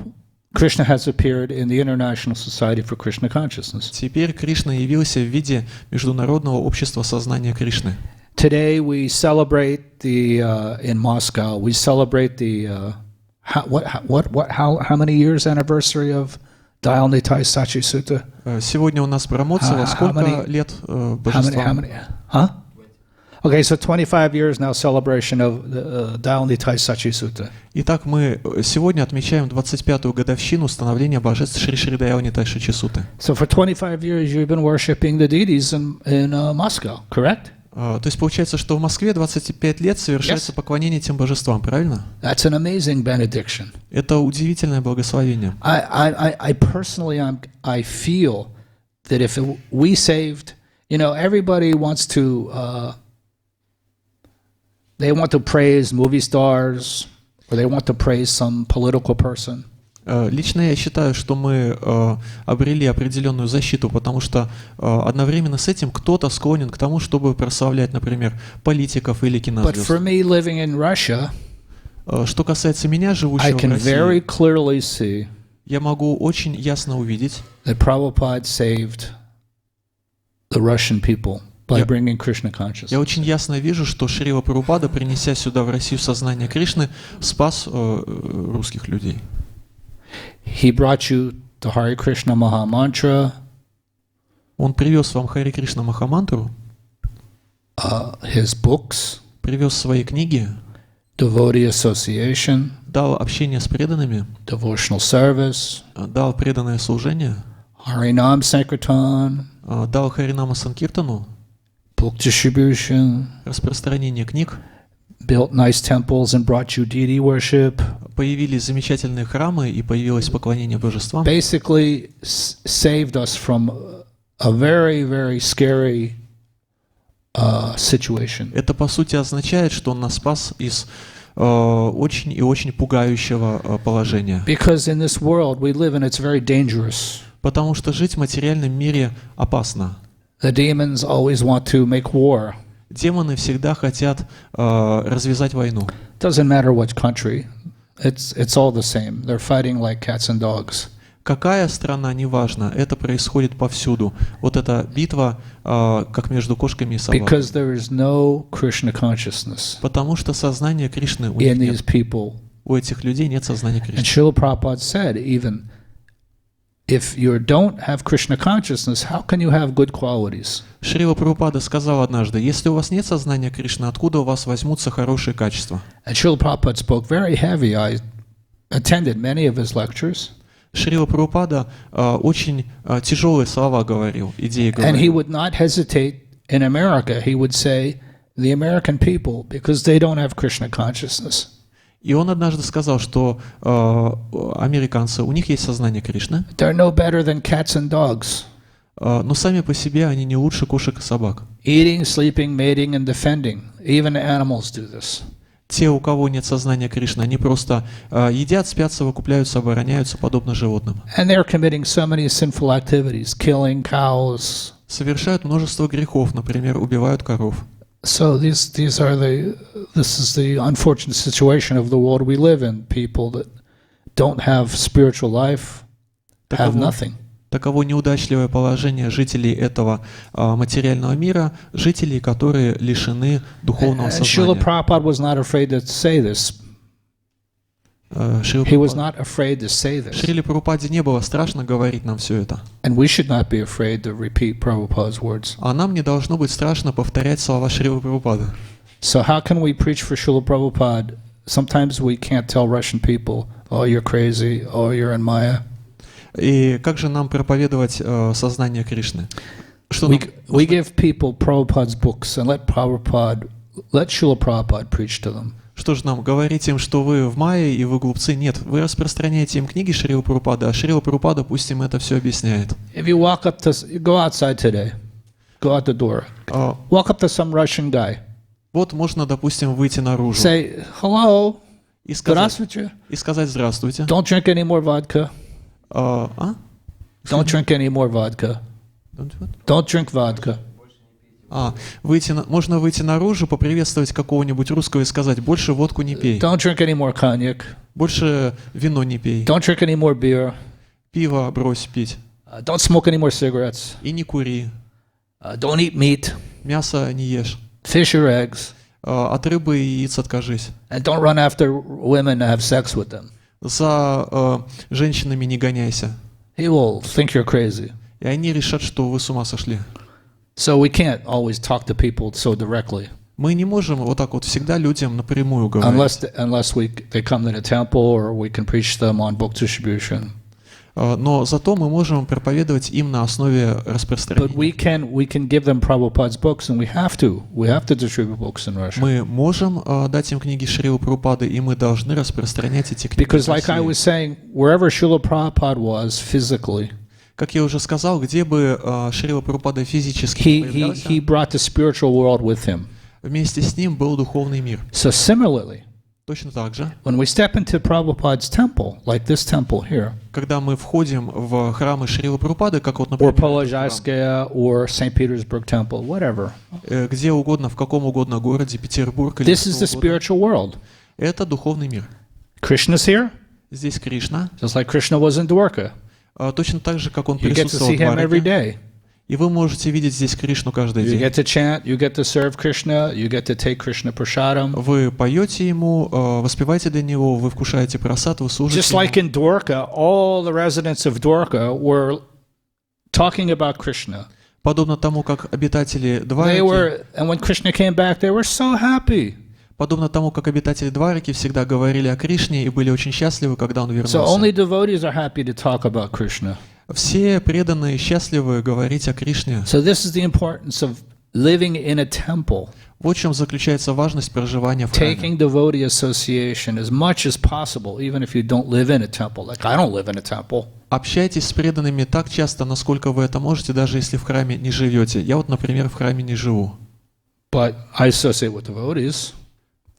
Krishna has appeared in the International Society for Krishna Consciousness. теперь Кришна явился в виде Международного общества сознания Кришны. Today we celebrate in Moscow. We celebrate how many years anniversary of Dayal Nitai Sachi Sutta? Сегодня у нас промоция. Сколько лет божества? Huh? Okay, so 25 years now celebration of the Dayal Nitai Sachi Sutta. Итак, мы сегодня отмечаем 25-ю годовщину становления божеств Шри Шри Даял Нитай Шачи Сутты. So for 25 years you've been worshiping the deities in Moscow, correct? То есть получается, что в Москве 25 лет совершается поклонение тем божествам, правильно? That's an amazing benediction. Это удивительное благословение. I personally, I feel that if we saved, everybody wants to, they want to praise movie stars, or they want to praise some political person. Лично я считаю, что мы обрели определенную защиту, потому что одновременно с этим кто-то склонен к тому, чтобы прославлять, например, политиков или But for кинозвезд. me, living in Russia, Что касается меня, I живущего в can very России, clearly see я могу очень ясно увидеть, that Prabhupada saved the Russian people by bringing Krishna я consciousness. очень ясно вижу, что Шрила Прабхупада, принеся сюда в Россию сознание Кришны, спас русских людей. He brought you the Hare Krishna Maha Mantra, Он привез вам Харе Кришна Махамантру, his books, привез свои книги, devotee association, дал общение с преданными, devotional service, дал преданное служение, Harinam Sankirtan, дал Харинама Санкиртану, book distribution, распространение книг, built nice temples and brought you deity worship. появились замечательные храмы и появилось поклонение божествам. Basically saved us from a very, very scary situation. Это по сути означает, что он нас спас из очень и очень пугающего положения. Because in this world we live in, it's very dangerous. Потому что жить в материальном мире опасно. The demons always want to make war. Демоны всегда хотят развязать войну. Doesn't matter what country. It's all the same. They're fighting like cats and dogs. Какая страна, неважно, это происходит повсюду. Вот эта битва, как между кошками и собаками. Because there is no Krishna consciousness Потому что сознание Кришны у них in these нет. people. У этих людей нет сознания And Кришны. Srila Prabhupada said, even if you don't have Krishna consciousness, how can you have good qualities? Шрила Прабхупада сказал однажды, если у вас нет сознания Кришны, откуда у вас возьмутся хорошие качества? And Srila Prabhupada spoke very heavy. I attended many of his lectures. Шрила Прабхупада очень тяжелые слова говорил, идеи And he говорил. would not hesitate in America. He would say, the American people, because they don't have Krishna consciousness, И он однажды сказал, что американцы, у них есть сознание Кришны, they're no better than cats and dogs. но сами по себе они не лучше кошек и собак. Eating, sleeping, mating, and defending. Even animals do this. Те, у кого нет сознания Кришны, они просто едят, спят, совокупляются, обороняются, подобно животным. And they're committing so many sinful activities, killing cows, Совершают множество грехов, например, убивают коров, So this is the unfortunate situation of the world we live in. People that don't have spiritual life have nothing. Таково неудачливое положение жителей этого материального мира, жителей, которые лишены духовного And Srila сознания. Prabhupada was not afraid to say this. He was not afraid to say this. Шриле Прабхупаде не было страшно говорить нам все это. And we should not be afraid to repeat Prabhupada's words. А нам не должно быть страшно повторять слова Шрилы Прабхупады. So how can we preach for Srila Prabhupada? Sometimes we can't tell Russian people, oh, you're crazy, oh, you're in Maya. И как же нам проповедовать сознание Кришны? Что We give people Prabhupada's books and let Srila Prabhupada preach to them. Что же нам говорить им, что вы в мае и вы глупцы? Нет, вы распространяете им книги Шрилы Прабхупады, а Шрила Прабхупада пусть им это все объясняет. If you go outside today, go out the door, walk up to some Russian guy. Вот можно, допустим, выйти наружу Say, hello, и сказать здравствуйте. Don't drink any more vodka. Don't drink any more vodka. Don't drink vodka. Можно выйти наружу, поприветствовать какого-нибудь русского и сказать: больше водку не пей. Don't drink any more cognac. Больше вино не пей. Don't drink any more beer. Пиво брось пить. Don't smoke any more cigarettes. И не кури. Don't eat meat. Мясо не ешь. Fish or eggs. От рыбы и яиц откажись. And don't run after women to have sex with them. За женщинами не гоняйся. He will think you're crazy. И они решат, что вы с ума сошли. So we can't always talk to people so directly. Мы не можем вот так вот всегда людям напрямую говорить. Unless they come to the temple or we can preach them on book distribution. Но зато мы можем проповедовать им на основе распространения. But we can give them Prabhupada's books, and we have to distribute books in Russia. Мы можем дать им книги Шрилы Прабхупады, и мы должны распространять эти книги. Because, like I was saying, wherever Srila Prabhupada was physically, как я уже сказал, где бы Шрила Прабхупада физически появлялся, he brought the spiritual world with him. Вместе с ним был духовный мир. So similarly, точно так же, when we step into Prabhupada's temple, like this temple here, когда мы входим в храмы Шрилы Прабхупады, как вот, например, or Polozhskaya, or St. Petersburg temple, whatever, где угодно, в каком угодно городе, Петербург или this is the spiritual world. Это духовный мир. Krishna's here. Здесь Кришна. Just like Krishna was in Dwarka. Точно так же, как он You get to присутствовал see в him every Двараке. day. И вы можете видеть здесь Кришну каждый You день. get to chant, you get to serve Krishna, you get to take Krishna prasadam. Вы поете ему, воспеваете для него, вы вкушаете прасад, вы служите Just like in Dwarka, all the residents of Dwarka were talking about Krishna. Подобно тому, как обитатели Двараки, And when Krishna came back, they were so happy. подобно тому, как обитатели Двараки всегда говорили о Кришне и были очень счастливы, когда он вернулся. So only devotees are happy to talk about Krishna. Все преданные счастливы говорить о Кришне. So this is the importance of living in a temple. Вот в чем заключается важность проживания в храме. Taking devotee association as much as possible, even if you don't live in a temple. Like I don't live in a temple. Общайтесь с преданными так часто, насколько вы это можете, даже если в храме не живете. Я вот, например, в храме не живу. But I associate with devotees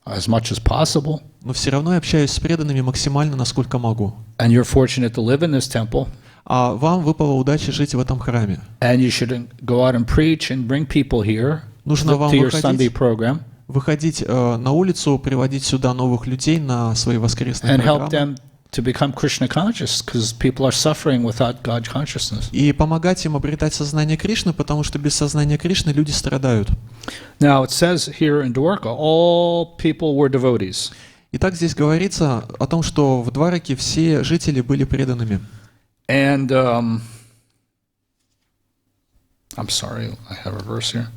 as much as possible. Но все равно я общаюсь с преданными максимально, насколько могу. And you're fortunate to live in this temple. А вам выпала удача жить в этом храме. And you should go out and preach and bring people here Нужно вам to your Sunday program выходить на улицу, приводить сюда новых людей на свои воскресные and help программы. them to become Krishna conscious, because people are suffering without God consciousness. И помогать им обретать сознание Кришны, потому что без сознания Кришны люди страдают. Now it says here in Dwarka, all people were devotees. Итак, здесь говорится о том, что в Двараке все жители были преданными. And I'm sorry, I have a verse here.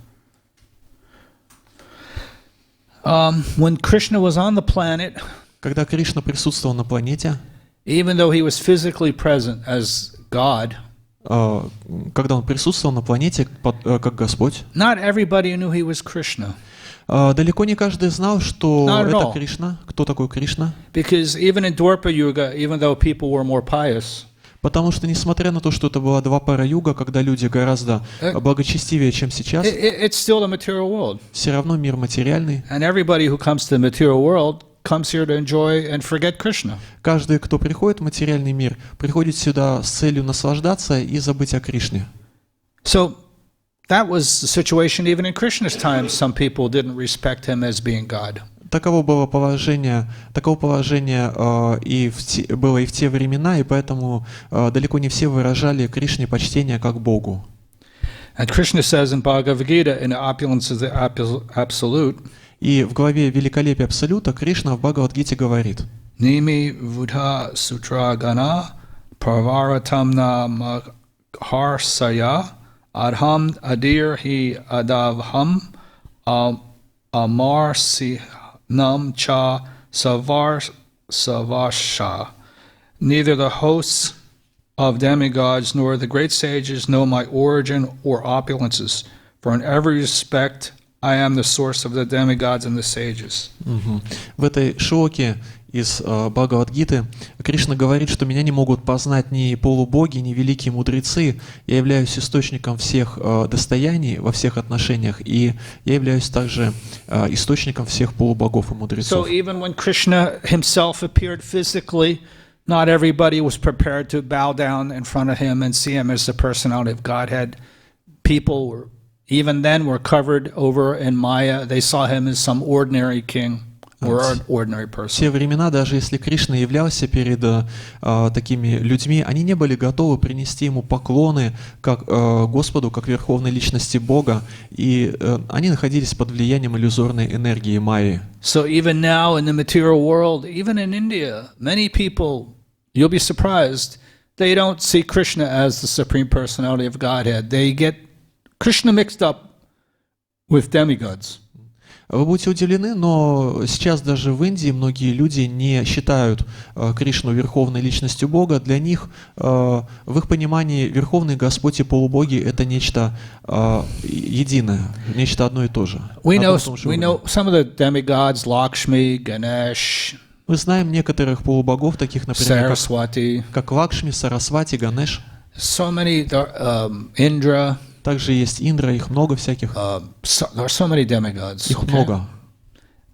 When Krishna was on the planet, Когда Кришна присутствовал на планете, even though he was physically present as God, когда он присутствовал на планете как Господь, not everybody knew he was Krishna. далеко не каждый знал, что Not at это all. Кришна. Кто такой Кришна? Because even in Dwarpa Yuga, even though people were more pious, Потому что, несмотря на то, что это была Двапара Юга, когда люди гораздо благочестивее, чем сейчас, it's still the material world. все равно мир материальный. And everybody who comes to the material world comes here to enjoy and forget Krishna. Каждый, кто приходит в материальный мир, приходит сюда с целью наслаждаться и забыть о Кришне. So that was the situation even in Krishna's time. Some people didn't respect him as being God. Такого положения было и в те времена, и поэтому далеко не все выражали Кришне почтение как Богу. And Krishna says in Bhagavad Gita, in the opulence of the absolute, и в главе «Великолепие Абсолюта» Кришна в Бхагавад-гите говорит: Nimi Vudha Sutra Gana Parvaratamna Maharsaya Adham Adir Hi Adavham Amarsi Nam Cha Savasha. Neither the hosts of demigods nor the great sages know my origin or opulences, for in every respect I am the source of the demigods and the sages. В этой шлоке из Бхагавад-гиты Кришна говорит, что меня не могут познать ни полубоги, ни великие мудрецы. Я являюсь источником всех достояний во всех отношениях, и я являюсь также источником всех полубогов и мудрецов. So even when Krishna himself appeared physically, not everybody was prepared to bow down in front of him and see him as the personality of Godhead. People were, even then, were covered over in Maya. They saw him as some ordinary king or an ordinary В person. те времена, даже если Кришна являлся перед такими людьми, они не были готовы принести ему поклоны как Господу, как верховной личности Бога, и они находились под влиянием иллюзорной энергии Майи. So even now in the material world, even in India, many people, you'll be surprised, they don't see Krishna as the Supreme Personality of Godhead. They get Krishna mixed up with demigods. Вы будете удивлены, но сейчас даже в Индии многие люди не считают Кришну верховной личностью Бога. Для них, в их понимании, верховный Господь и полубоги — это нечто единое, нечто одно и то же. We know some of the demigods, Lakshmi, Ganesh, Мы знаем некоторых полубогов, таких, например, Saraswati, как Лакшми, Сарасвати, Ганеш. so many, Indra. Также есть Индра, их много всяких. There are so many demigods. Их много.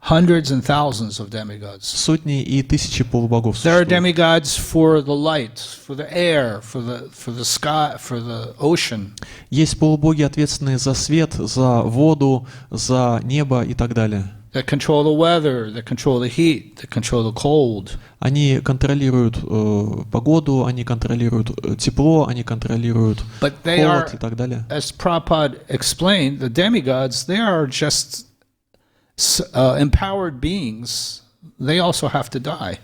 Hundreds and thousands of demigods. Сотни и тысячи полубогов There are существует. demigods for the light, for the air, for the sky, for the ocean. Есть полубоги, ответственные за свет, за воду, за небо и так далее. That control the weather, that control the heat, that control the cold. Они контролируют погоду, они контролируют тепло, они контролируют холод и так далее. As Prabhupada explained, the demigods, they are just empowered beings. They also have to die.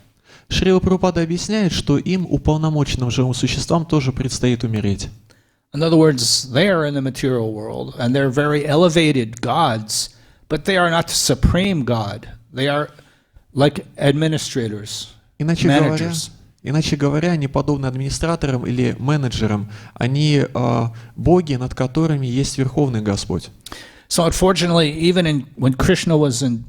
Шрила Прабхупада объясняет, что им, уполномоченным живым существам, тоже предстоит умереть. In other words, they are in the material world, and they're very elevated gods, but they are not the supreme God. They are like administrators, managers. Иначе говоря, они подобны администраторам или менеджерам. Они боги, над которыми есть Верховный Господь. So unfortunately, even when Krishna was in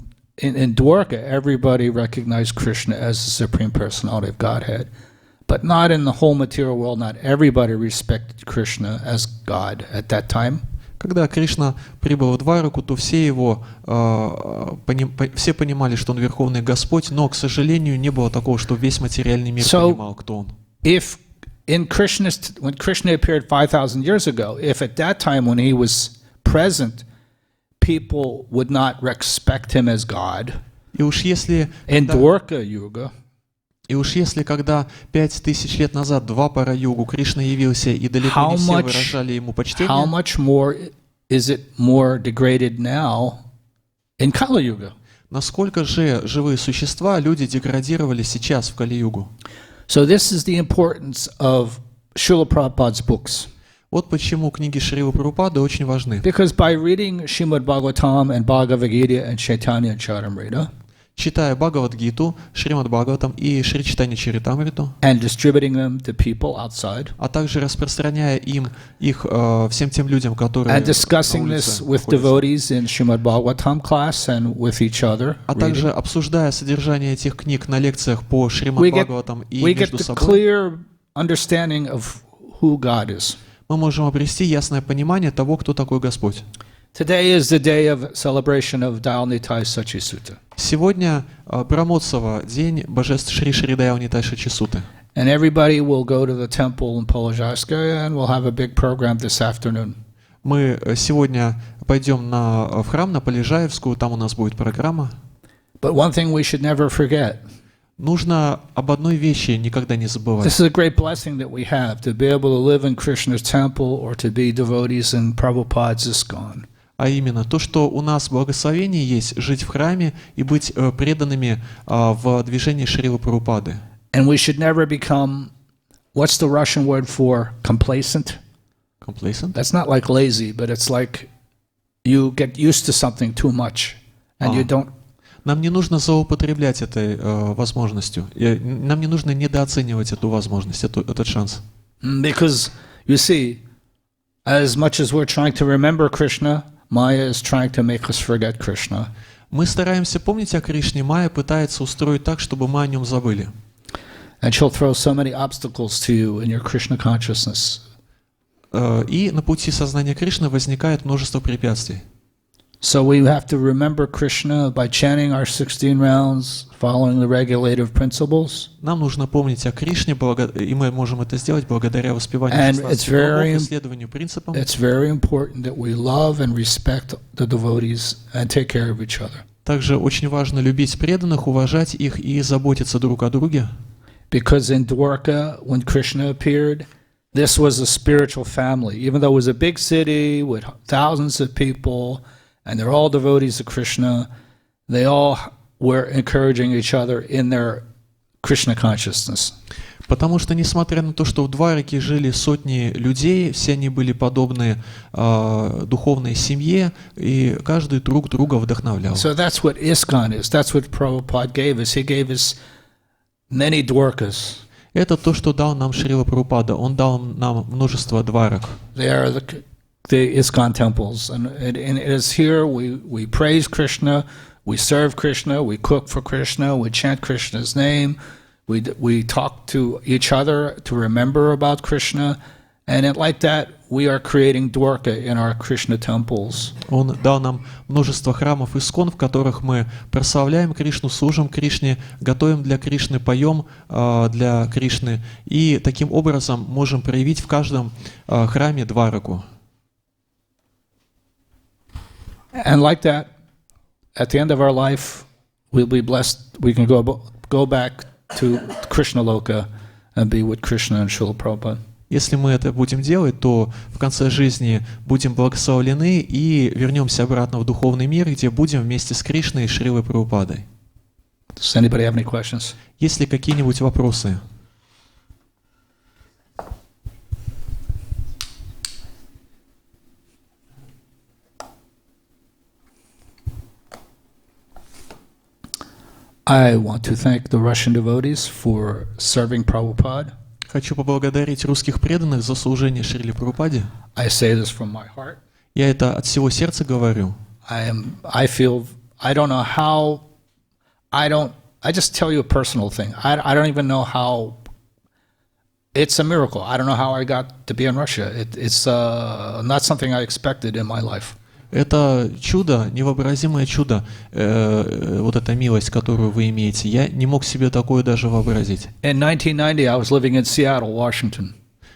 Dwarka, everybody recognized Krishna as the Supreme Personality of Godhead. But not in the whole material world. Not everybody respected Krishna as God at that time. Когда Кришна прибыл в Двараку, то все понимали, что он Верховный Господь, но, к сожалению, не было такого, что весь материальный мир понимал, кто он. If when Krishna appeared 5,000 years ago, if at that time when he was present, people would not respect him as God, И уж если когда 5000 лет назад, Двапара-югу, Кришна явился, и далеко не все выражали ему почтение, how much more is it more degraded now in Kali Yuga? Насколько же живые существа, люди деградировали сейчас в Кали-югу? So this is the importance of Srila Prabhupada's books. Вот почему книги Шрилы Прабхупады очень важны. Because by reading Srimad Bhagavatam and Bhagavad Gita and Chaitanya Charitamrita, читая Бхагавад-гиту, Шримад Бхагаватам и Шри Чайтанья Чаритамриту, and distributing them to people outside, а также распространяя их всем тем людям, которые and discussing this with devotees in Srimad Bhagavatam class and with each other, а также обсуждая содержание этих книг на лекциях по Шримад Бхагаватам и между собой, clear understanding of who God is. Мы можем обрести ясное понимание того, кто такой Господь. Today is the day of celebration of Dayal Nitai Sachi Sutta. Сегодня Брамотсава, день божеств Шри Шри Даял Нитай Сачи Сутты. And everybody will go to the temple in Polozhavskaya and we'll have a big program this afternoon. Мы сегодня пойдем в храм на Полежаевскую, там у нас будет программа. But one thing we should never forget. Нужно об одной вещи никогда не забывать. This is a great blessing that we have to be able to live in Krishna's temple or to be devotees in Prabhupada's ISKCON. А именно то, что у нас благословение есть жить в храме и быть преданными в движении Шрилы Прабхупады. And we should never become, what's the Russian word for complacent? Complacent? That's not like lazy, but it's like you get used to something too much and you don't. Нам не нужно злоупотреблять этой возможностью. Нам не нужно недооценивать эту возможность, этот шанс. Because, you see, as much as we're trying to remember Krishna, Maya is trying to make us forget Krishna. Мы стараемся помнить о Кришне, Майя пытается устроить так, чтобы мы о нем забыли. And she'll throw so many obstacles to you in your Krishna consciousness. И на пути сознания Кришны возникает множество препятствий. So we have to remember Krishna by chanting our 16 rounds, following the regulative principles. Нам нужно помнить о Кришне, и мы можем это сделать благодаря воспеванию 16 кругов и следованию принципам. It's very important that we love and respect the devotees and take care of each other. Также очень важно любить преданных, уважать их и заботиться друг о друге. Because in Dwarka, when Krishna appeared, this was a spiritual family. Even though it was a big city with thousands of people, and they're all devotees of Krishna, they all were encouraging each other in their Krishna consciousness. Потому что, несмотря на то, что в Двараке жили сотни людей, все они были подобны духовной семье, и каждый друг друга вдохновлял. So that's what ISKCON is. That's what Prabhupada gave us. He gave us many Dwarkas. Это то, что дал нам Шрила Прабхупада. Он дал нам множество дварок. They are the ISKCON temples, and it is here we praise Krishna, we serve Krishna, we cook for Krishna, we chant Krishna's name, we talk to each other to remember about Krishna, and like that we are creating Dwarka in our Krishna temples. Он дал нам множество храмов ИСККОН, в которых мы прославляем Кришну, служим Кришне, готовим для Кришны, поем для Кришны, и таким образом можем проявить в каждом храме Двараку. And like that, at the end of our life, we'll be blessed. We can go back to Krishna Loka and be with Krishna and Srila Prabhupada. Если мы это будем делать, то в конце жизни будем благословлены и вернемся обратно в духовный мир, где будем вместе с Кришной и Шрилой Прабхупадой. Does anybody have any questions? Есть ли какие-нибудь вопросы? I want to thank the Russian devotees for serving Prabhupada. Хочу поблагодарить русских преданных за служение Шриле Прабхупаде. I say this from my heart. Я это от всего сердца говорю. I just tell you a personal thing. I don't even know how. It's a miracle. I don't know how I got to be in Russia. It's not something I expected in my life. Это чудо, невообразимое чудо, вот эта милость, которую вы имеете. Я не мог себе такое даже вообразить. In 1990, I was living in Seattle, Washington.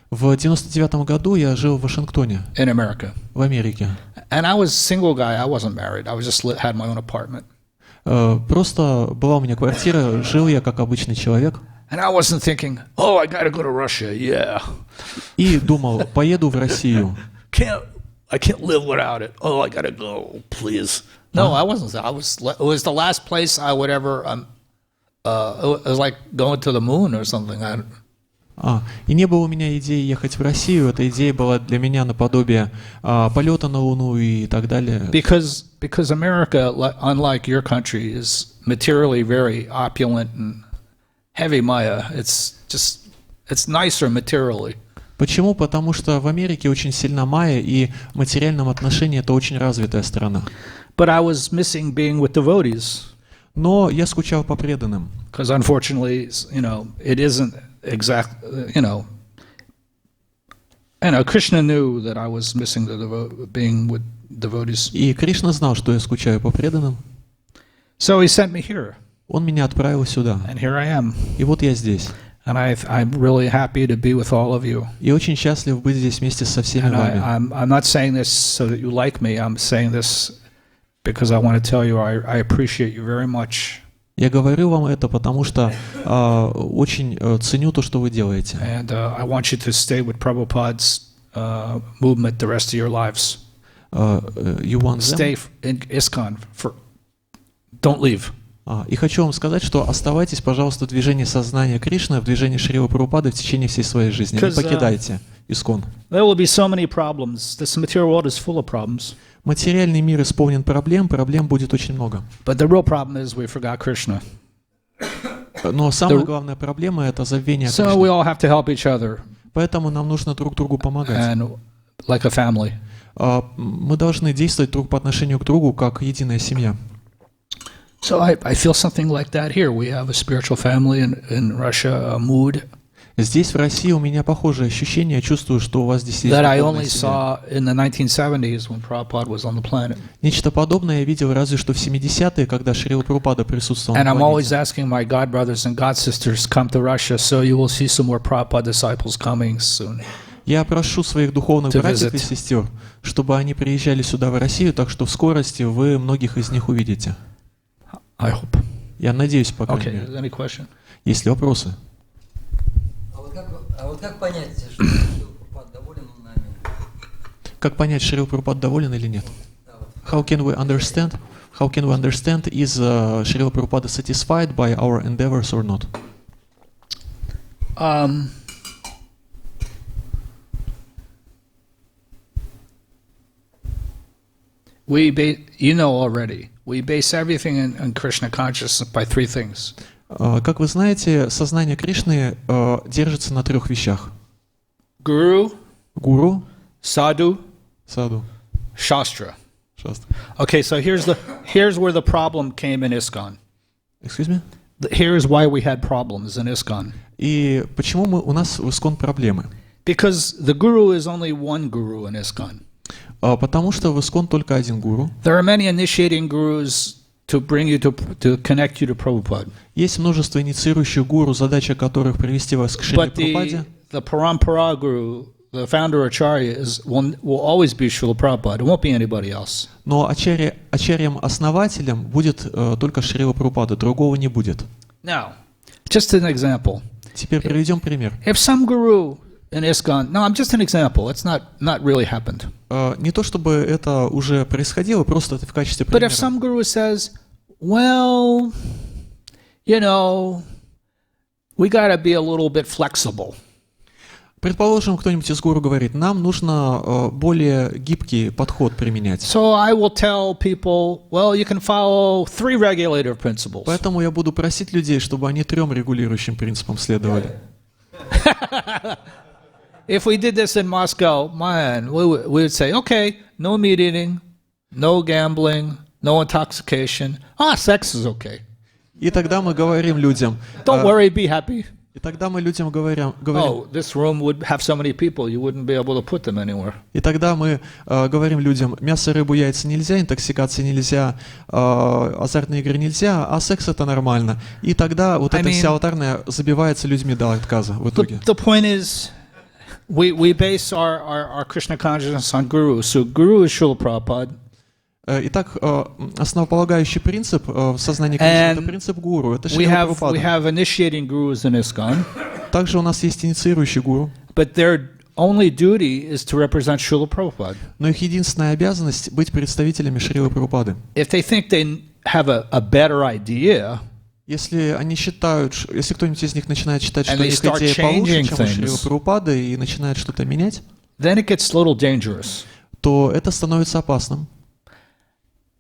В 99 году я жил в Вашингтоне, in America. В Америке. And I was a single guy. I wasn't married. I was just had my own apartment. Просто была у меня квартира, жил я как обычный человек. And I wasn't thinking, oh, I gotta go to Russia, yeah. И думал, поеду в Россию. I can't live without it. Oh, I gotta go, please. No, I wasn't. It was the last place I would ever. It was like going to the moon or something. И не было у меня идеи ехать в Россию. Эта идея была для меня наподобие полета на Луну и так далее. Because America, unlike your country, is materially very opulent and heavy Maya. It's nicer materially. Почему? Потому что в Америке очень сильна майя, и в материальном отношении это очень развитая страна. But I was missing being with devotees. Но я скучал по преданным. Because unfortunately, it isn't exact. Krishna knew that I was missing being with devotees. И Кришна знал, что я скучаю по преданным. So he sent me here. Он меня отправил сюда. And here I am. И вот я здесь. And I'm really happy to be with all of you. И очень счастлив быть здесь вместе со всеми And вами. I'm not saying this so that you like me. I'm saying this because I want to tell you I appreciate you very much. Я говорю вам это, потому что очень ценю то, что вы делаете. And I want you to stay with Prabhupada's movement the rest of your lives. You want them? Stay in ISKCON. Don't leave. И хочу вам сказать, что оставайтесь, пожалуйста, в движении сознания Кришны, в движении Шрилы Прабхупады в течение всей своей жизни. Не покидайте ISKCON. There will be so many problems. This material world is full of problems. Материальный мир исполнен проблем будет очень много. But the real problem is we forgot Krishna. Но самая главная проблема — это забвение So Кришны. we all have to help each other. Поэтому нам нужно друг другу помогать. And like a family. Мы должны действовать друг по отношению к другу, как единая семья. So I feel something like that here. We have a spiritual family in Russia, a mood Здесь, в России, у меня похожее ощущение. Я чувствую, что у вас здесь есть that I духовная only семья. saw in the 1970s when Prabhupada was on the planet. Нечто подобное я видел разве что в 70-е, когда Шрила Прабхупада присутствовал And на I'm always планете. asking my god brothers and god sisters come to Russia, so you will see some more Prabhupada disciples coming soon. Я прошу своих духовных To братьев и visit. сестер, чтобы они приезжали сюда, в Россию, так что в скорости вы многих из них увидите. I hope. Я надеюсь, по крайней Okay, мере. is there any question? Есть ли вопросы? А вот как понять, что Шрила Прабхупада доволен нами? Как понять, Шрила Прабхупада доволен или нет? Да, вот. How can we understand is Srila Prabhupada satisfied by our endeavors or not? You know already, we base everything in Krishna consciousness by three things. Как вы знаете, сознание Кришны держится на трех вещах. Guru, Гуру, sadhu, саду, shastra. шастра. Okay, so here's where the problem came in ISKCON. Excuse me? Here's why we had problems in ISKCON. И почему у нас в ISKCON проблемы? Because the guru is only one guru in ISKCON. Потому что в ISKCON только один гуру. There are many initiating gurus to bring you to connect you to Prabhupada. Есть множество инициирующих гуру, задача которых привести вас к Шриле But Прабхупаде. the Parampara guru, the founder Acharya, will always be Srila Prabhupada. It won't be anybody else. Но ачарьям-основателем будет только Шрила Прабхупада, другого не будет. Now, just an example. Теперь приведем пример. If some guru in ISKCON, no, I'm just an example. It's not really happened. Не то чтобы это уже происходило, просто это в качестве But примера. if some guru says, well, you know, we got to be a little bit flexible. Предположим, кто-нибудь из гуру говорит, нам нужно более гибкий подход применять. So I will tell people, well, you can follow 3 regulative principles. Поэтому я буду просить людей, чтобы они 3 регулирующим принципам следовали. If we did this in Moscow, man, we would say, okay, no meat eating, no gambling, no intoxication. Sex is okay. И тогда мы говорим людям, Don't worry, be happy. и тогда мы людям говорим, Oh, this room would have so many people, you wouldn't be able to put them anywhere. и тогда мы говорим людям, мясо, рыбу, яйца нельзя, интоксикации нельзя, азартные игры нельзя, а секс это нормально. И тогда вот эта вся алтарная забивается людьми до отказа в итоге. The point is, we base our Krishna consciousness on Guru. So Guru is Srila Prabhupada. Итак, основополагающий принцип в сознании Кришны — это принцип гуру, это We Шрила have Прабхупада. initiating gurus in ISKCON, Также у нас есть инициирующий гуру, but their only duty is to represent Srila Prabhupada. но их единственная обязанность — быть представителями Шрилы Прабхупады. If they think they have a better idea, Если они считают, если кто-нибудь из них начинает считать, что And they их start идея получше, changing чем у Шрилы things. Прабхупады, и начинает что-то менять, then it gets a little dangerous. то это становится опасным.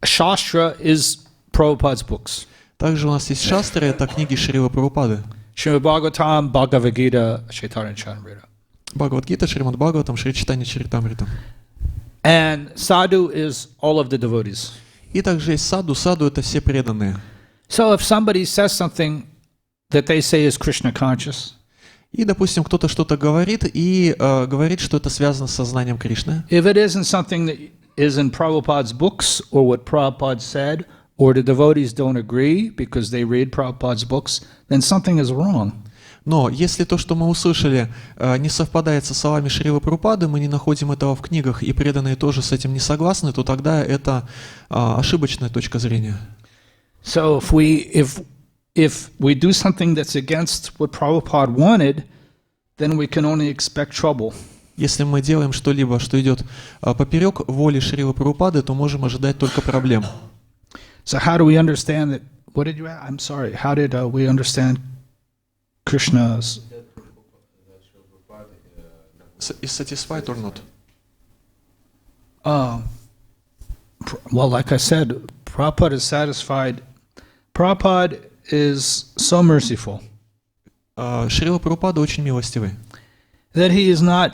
Shastra is Prabhupada's books. Также у нас есть шастры, это книги Шрилы Прабхупады. Srimad Bhagavatam, Bhagavad Gita, Chaitanya Charitamrita. Бхагавад-гита, Шримад Бхагаватам, Шри Читания Чаритамрита. And sadhu is all of the devotees. И также есть саду. Саду — это все преданные. So if somebody says something that they say is Krishna conscious, И, допустим, кто-то что-то говорит, и говорит, что это связано с сознанием Кришны. if it isn't something that is in Prabhupada's books or what Prabhupada said, or the devotees don't agree because they read Prabhupada's books, then something is wrong. Но если то, что мы услышали, не совпадает со словами Шрилы Прабхупады, мы не находим этого в книгах, и преданные тоже с этим не согласны, то тогда это ошибочная точка зрения. So if we do something that's against what Prabhupada wanted, then we can only expect trouble. Если мы делаем что-либо, что идет поперек воли Шрилы Прабхупады, то можем ожидать только проблем. So how do we understand that? What did you ask? I'm sorry. How did we understand Krishna's? Is satisfied or not? Well, like I said, Prabhupada is satisfied. Prabhupada is so merciful Шрила Прабхупада очень милостивый. that he is not.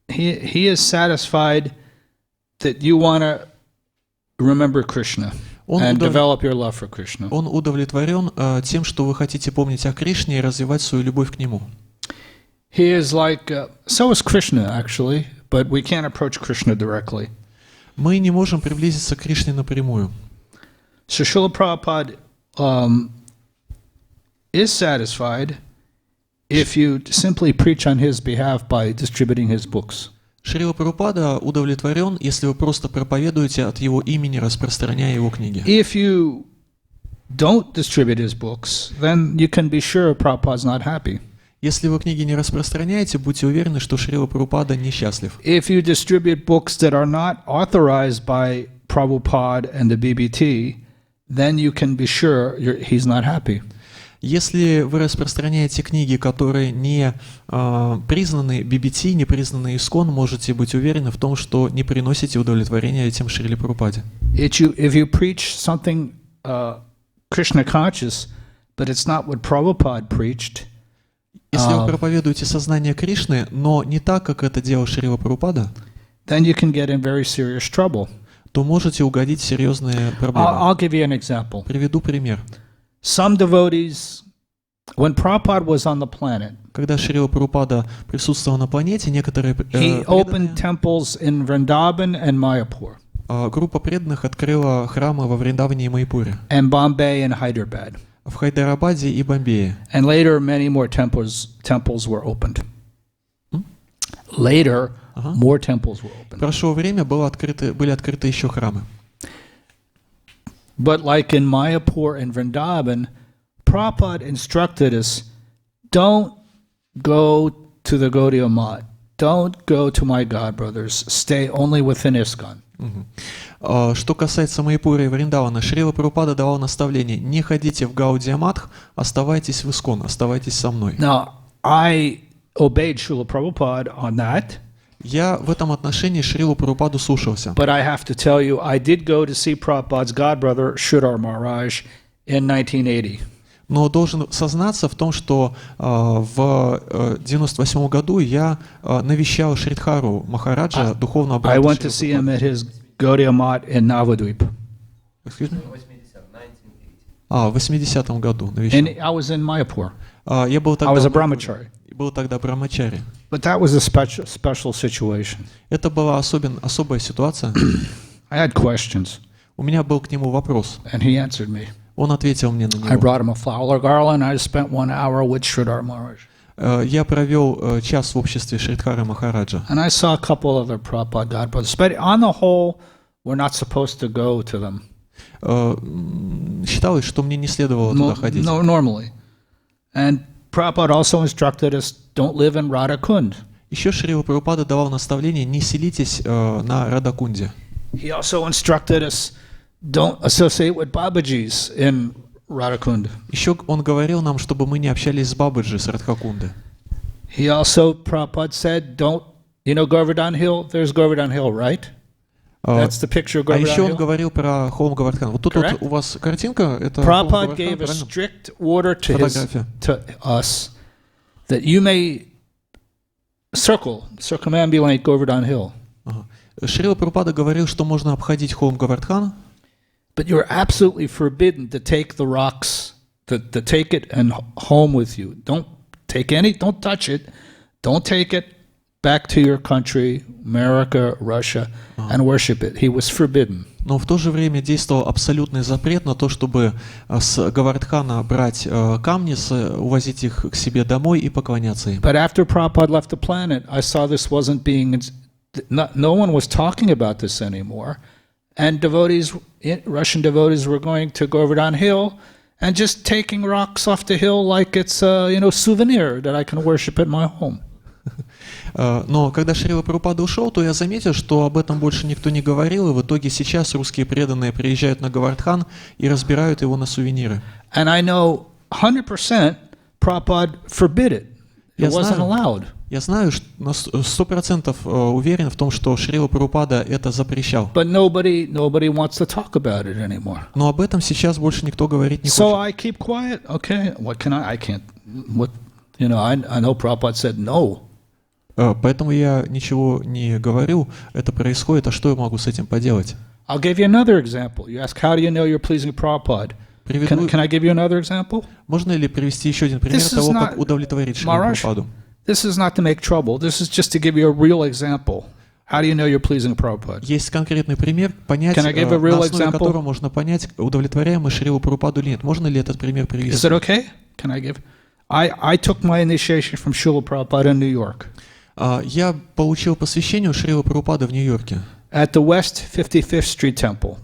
He is satisfied that you want to remember Krishna and develop your love for Krishna. Он удовлетворен тем, что вы хотите помнить о Кришне и развивать свою любовь к Нему. He is like, so is Krishna actually, but we can't approach Krishna directly. Мы не можем приблизиться к Кришне напрямую. So Srila Prabhupada is satisfied if you simply preach on his behalf by distributing his books. Шрила Прабхупада удовлетворен, если вы просто проповедуете от его имени, распространяя его книги. If you don't distribute his books, then you can be sure Prabhupada's not happy. Если вы книги не распространяете, будьте уверены, что Шрила Прабхупада несчастлив. If you distribute books that are not authorized by Prabhupada and the BBT, then you can be sure he's not happy. Если вы распространяете книги, которые не признаны BBT, не признаны Искон, можете быть уверены в том, что не приносите удовлетворения этим Шриле Прабхупаде. If you preach something Krishna conscious, but it's not what Prabhupada preached, если вы проповедуете сознание Кришны, но не так, как это делал Шрила Прабхупада, then you can get in very serious trouble. то можете угодить в серьезные проблемы. I'll give you an example. Приведу пример. Some devotees, when Prabhupada was on the planet, Когда Шрила Прабхупада присутствовал на планете, некоторые he opened temples in Vrindavan and Mayapur, группа преданных открыла храмы во Вриндаване и Майпуре, and Bombay and Hyderabad. в Хайдарабаде и Бомбее. And later, many more temples were opened. Later, more temples were opened. Прошло время, были открыты еще храмы. But like in Mayapur and Vrindavan, Prabhupada instructed us, don't go to the Gaudiya Math, don't go to my godbrothers, stay only within ISKCON. Что касается Майпура и Вриндавана, Шрила Прабхупада давал наставление: не ходите в Гаудия Матх, оставайтесь в Искон, оставайтесь со мной. Now, I obeyed Srila Prabhupada on that. Я в этом отношении Шрилу Прабхупаду слушался. But I have to tell you, I did go to see Prabhupada's godbrother, Sridhar Maharaj, in 1980. Но должен сознаться в том, что в 1998 году я навещал Шридхару Махараджа, духовного брата. I went to see him at his Gaudiya Math in Navadvip. В 80-м году навещал. And I was in Mayapur. Я был I was a тогда brahmachari. брамачари. But that was a special situation. Это была особая ситуация. I had questions, У меня был к нему вопрос. and he answered me. Он ответил мне на I него. brought him a flower garland. I spent 1 hour with Sridhar Maharaj. Я провел час в обществе Шридхары Махараджа. And I saw a couple other Prabhupada godbrothers. But on the whole, we're not supposed to go to them. Считалось, что мне не следовало туда ходить. No, normally. And Prabhupada also instructed us, don't live in Radhakund. Еще Шрила Прабхупада давал наставление: не селитесь на Радакунде. He also instructed us, don't associate with Babajis in Radhakund. Еще он говорил нам, чтобы мы не общались с Бабаджи, с Радхакунды. He also, Prabhupada said, don't, Govardhan Hill, there's Govardhan Hill, right? That's the picture of А Govardhan еще он Hill. говорил про холм Гавардхан. Вот тут вот у вас картинка, это холм Prabhupada Гавардхан, gave a правильно? strict order Фотография. to us that you may circumambulate Govardhan Hill, Шрила Прабхупада говорил, что можно обходить холм Гавардхан, but you're absolutely forbidden to take the rocks, to take it and home with you. Don't touch it, don't take it back to your country, America, Russia, and worship it. He was forbidden. Но в то же время действовал абсолютный запрет на то, чтобы с Говардхана брать камни, увозить их к себе домой и поклоняться им. But after Prabhupada left the planet, I saw this wasn't being, no one was talking about this anymore. And devotees, Russian devotees were going to Govardhan Hill and just taking rocks off the hill like it's a souvenir that I can worship at my home. Но когда Шрила Прабхупада ушел, то я заметил, что об этом больше никто не говорил, и в итоге сейчас русские преданные приезжают на Говардхан и разбирают его на сувениры. And I know 100% Prabhupada forbid it. It wasn't allowed. Я знаю, что на 100% уверен в том, что Шрила Прабхупада это запрещал. But nobody wants to talk about it anymore. Но об этом сейчас больше никто говорить не So хочет. I keep quiet. Okay, what can I can't. What I know Prabhupada said no. Поэтому я ничего не говорю, это происходит, а что я могу с этим поделать? I'll give you another example. You ask, how do you know you're pleasing Prabhupada? Can I give you another example? Можно ли привести еще один пример того, как удовлетворить Шрилу Прабхупаду? This is not to make trouble. This is just to give you a real example. How do you know you're pleasing Prabhupada? Есть конкретный пример, понять, на основе которого можно понять, удовлетворяем мы Шрилу Прабхупаду или нет. Можно ли этот пример привести? Is it okay? Can I give? I took my initiation from Srila Prabhupada in New York. Я получил посвящение у Шрилы Прабхупады в Нью-Йорке. At the West 55th Street Temple.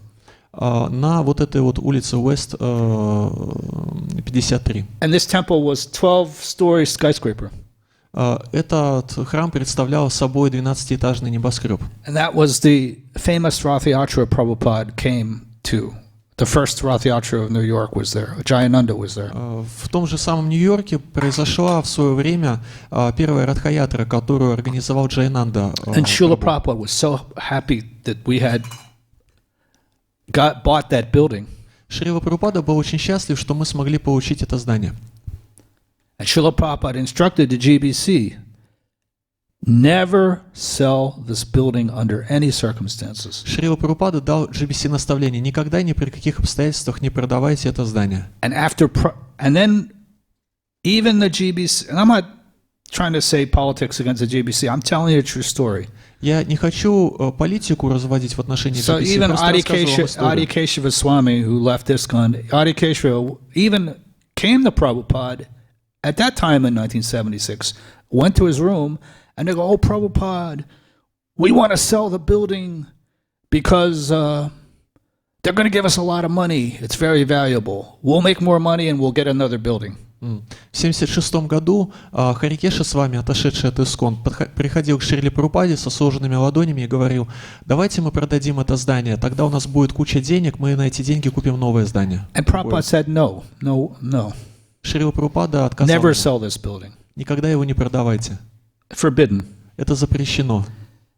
На вот этой вот улице West 53. And this temple was 12-story skyscraper. Этот храм представлял собой 12-этажный небоскреб. And that was the famous Rath Yatra Prabhupada came to. The first Rath Yatra of New York was there. Jaya was there. В том же самом Нью-Йорке произошла в свое время первая Радха-ятра, которую организовал Джайананда. And Srila Prabhupada was so happy that we had bought that building. Шрила Прабхупада был очень счастлив, что мы смогли получить это здание. And Srila Prabhupada instructed the GBC, never sell this building under any circumstances. Шрила Прабхупада дал GBC наставление: никогда ни при каких обстоятельствах не продавайте это здание. And then even the GBC, and I'm not trying to say politics against the GBC, I'm telling you a true story. Я не хочу политику разводить в отношении So GBC, even просто рассказываю вам историю. Adi Keshava Swami, who left ISKCON, Adi Keshava even came to Prabhupada at that time in 1976, went to his room, and they go, "Oh, Prabhupada, we want to sell the building because they're going to give us a lot of money. It's very valuable. We'll make more money and we'll get another building." В 1976 году Харикеша с вами, отошедший от ИСКОН, приходил к Шриле Прабхупаде со сложенными ладонями и говорил: давайте мы продадим это здание, тогда у нас будет куча денег, мы на эти деньги купим новое здание. And Prabhupada said, no. Шрила Прабхупада отказал. Never sell this building. Никогда его не продавайте. Forbidden. Это запрещено.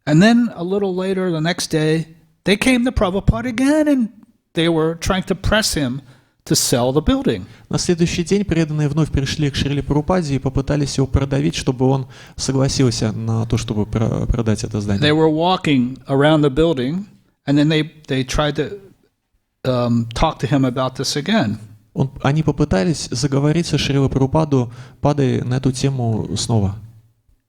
And then a little later, the next day, they came to Prabhupada again and they were trying to press him to sell the building. На следующий день преданные вновь пришли к Шриле Прабхупаде и попытались его продавить, чтобы он согласился на то, чтобы продать это здание. They were walking around the building and then they tried to talk to him about this again. Они попытались заговорить со Шрилой Прабхупадой на эту тему снова.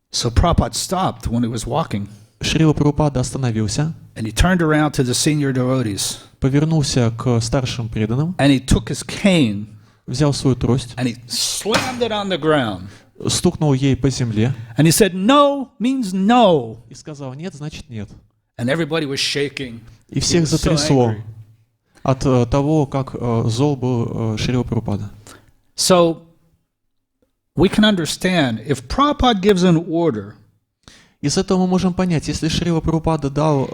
So Prabhupada stopped when he was walking. Шрила Прабхупада остановился. And he turned around to the senior devotees. Повернулся к старшим преданным. And he took his cane. Взял свою трость. And he slammed it on the ground. Стукнул ей по земле. And he said, "No means no." И сказал: нет, значит нет. And everybody was shaking. И всех затрясло от того, как зол был Шрила Прабхупада. So we can understand if Prabhupada gives an order. Из этого мы можем понять, если Шрила Прабхупада дал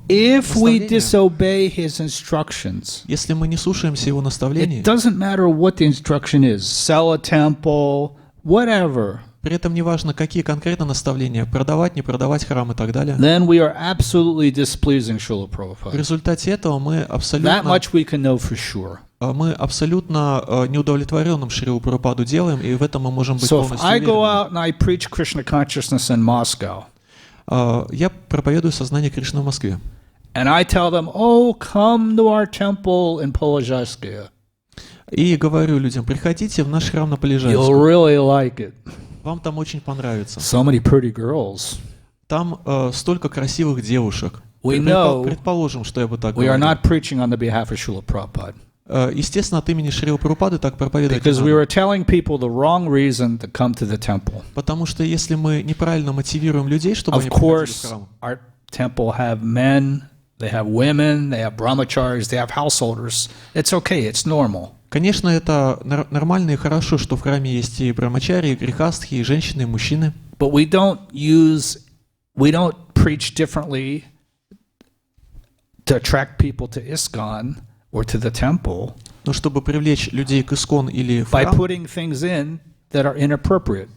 if we disobey his instructions, если мы не слушаемся его наставлений, it doesn't matter what the instruction is, sell a temple, whatever. При этом не важно, какие конкретно наставления, продавать, не продавать храм и так далее. Then we are absolutely displeasing Srila Prabhupada. В результате этого мы абсолютно неудовлетворенным Шрилу Прабхупаду делаем, и в этом мы можем быть полностью уверены. So if I go out and I preach Krishna consciousness in Moscow, я проповедую сознание Кришны в Москве. And I tell them, "Oh, come to our temple in Polozhskaya." И говорю людям: приходите в наш храм на Полежайском. You'll really like it. Вам там очень понравится. So many pretty girls. Там столько красивых девушек. We know Предположим, что я бы так we are говорил. not preaching on the behalf of Srila Prabhupada. Естественно, от имени Шрилы Прабхупады так проповедовать не Because we надо. were telling people the wrong reason to come to the temple. Потому что если мы неправильно мотивируем людей, чтобы Of они приходили в course, храм, our temple have men, they have women, they have brahmacharis, they have householders. It's okay, it's normal. конечно, это нормально и хорошо, что в храме есть и брамачари, и грехастхи, и женщины, и мужчины. But we don't preach differently to attract people to ISKCON or to the temple Но чтобы привлечь людей к искон или в by храм, putting things in that are inappropriate.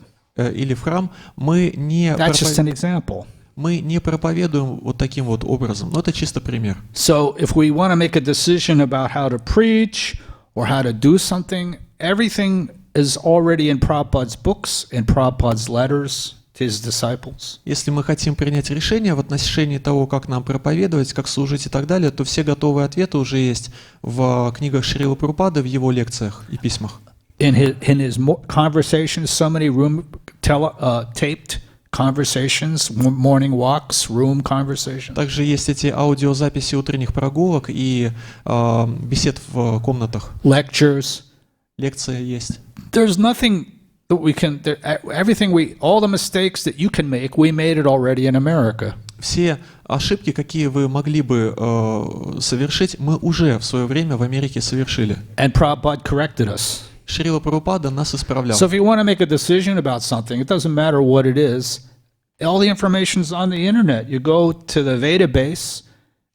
мы не That's just an example. проповедуем вот таким вот образом. Но это чисто пример. So if we want to make a decision about how to preach or how to do something, everything is already in Prabhupada's books, in Prabhupada's letters to his disciples. Если мы хотим принять решение в отношении того, как нам проповедовать, как служить и так далее, то все готовые ответы уже есть в книгах Шрилы Прабхупады, в его лекциях и письмах. In his conversations, so many taped conversations, morning walks, room conversations. Также есть эти аудиозаписи утренних прогулок и бесед в комнатах. Lectures. Лекция есть. There's nothing that we can. All the mistakes that you can make, we made it already in America. Все ошибки, какие вы могли бы совершить, мы уже в свое время в Америке совершили. And Prabhupada corrected us. Шрила Прабхупада нас исправлял. So if you want to make a decision about something, it doesn't matter what it is. All the information is on the internet. You go to the database,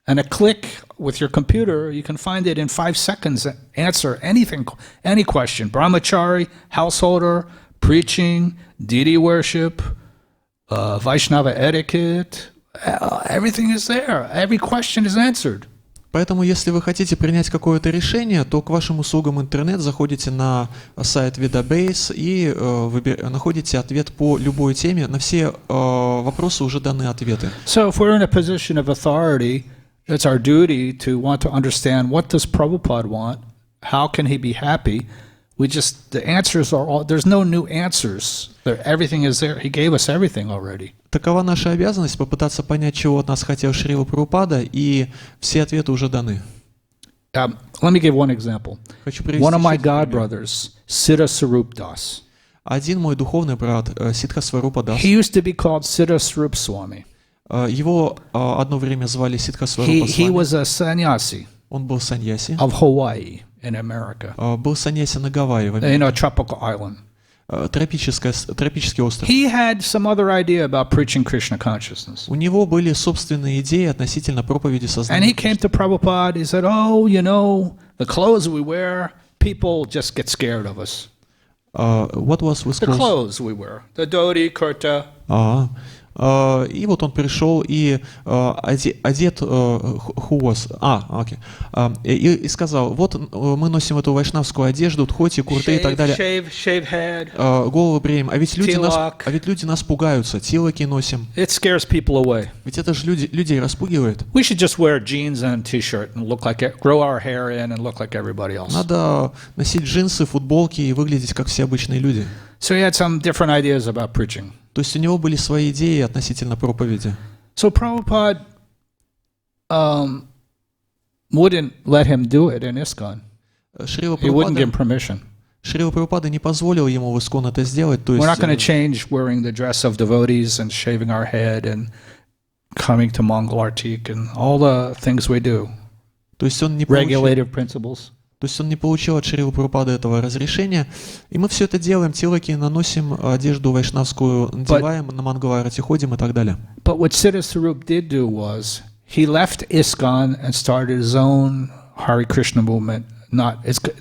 and a click with your computer, you can find it in 5 seconds. Answer anything, any question. Brahmachari, householder, preaching, deity worship, Vaishnava etiquette. Everything is there. Every question is answered. Поэтому, если вы хотите принять какое-то решение, то к вашим услугам интернет заходите на сайт Vedabase и находите ответ по любой теме. На все вопросы уже даны ответы. So if we're in a position of authority, it's our duty to want to understand what does Prabhupada want, how can he be happy. The answers are all, there's no new answers. Everything is there. He gave us everything already. Такова наша обязанность попытаться понять, чего от нас хотел Шрила Прабхупада, и все ответы уже даны. Let me give one example. Хочу привести One of my еще один пример. godbrothers, Siddha Swarup Das. Один мой духовный брат, Сидха Сварупа Дас, He used to be called Siddha Swarup Swami. его одно время звали Сидха Сварупа He Свами. was a sannyasi Он был саньяси. of Hawaii in America. Был саньяси на Гавайи, в Америке. Tropical island. Тропический остров. He had some other idea about preaching Krishna consciousness. У него были собственные идеи относительно проповеди And сознания. he came to Prabhupada, he said, the clothes we wear, people just get scared of us. What was with The clothes we wear, the dhoti, kurta. И вот он пришел и одет и сказал, вот мы носим эту вайшнавскую одежду, тхоти, курты и так далее. Shave head. Головы бреем. А ведь люди нас пугаются, тилаки носим. It scares people away. Ведь это же людей распугивает. We should just wear jeans and a t-shirt and grow our hair in and look like everybody else. Надо носить джинсы, футболки и выглядеть как все обычные люди. So he had some different ideas about preaching. То есть у него были свои идеи относительно проповеди. So Prabhupada wouldn't let him do it in ISKCON. He wouldn't give him permission. Шрила Прабхупада не позволил ему в ISKCON это сделать. То We're not есть going to change wearing the dress of devotees and shaving our head and coming to Mongol Artik and all the things we do. То есть он не получил. Regulative principles. То есть он не получил от Шрилы Прабхупады этого разрешения. И мы все это делаем, тилаки, наносим одежду вайшнавскую, надеваем, на Мангаларати ходим и так далее. But what Siddha Swarup did do was, he left ISKCON and started his own Hare Krishna movement.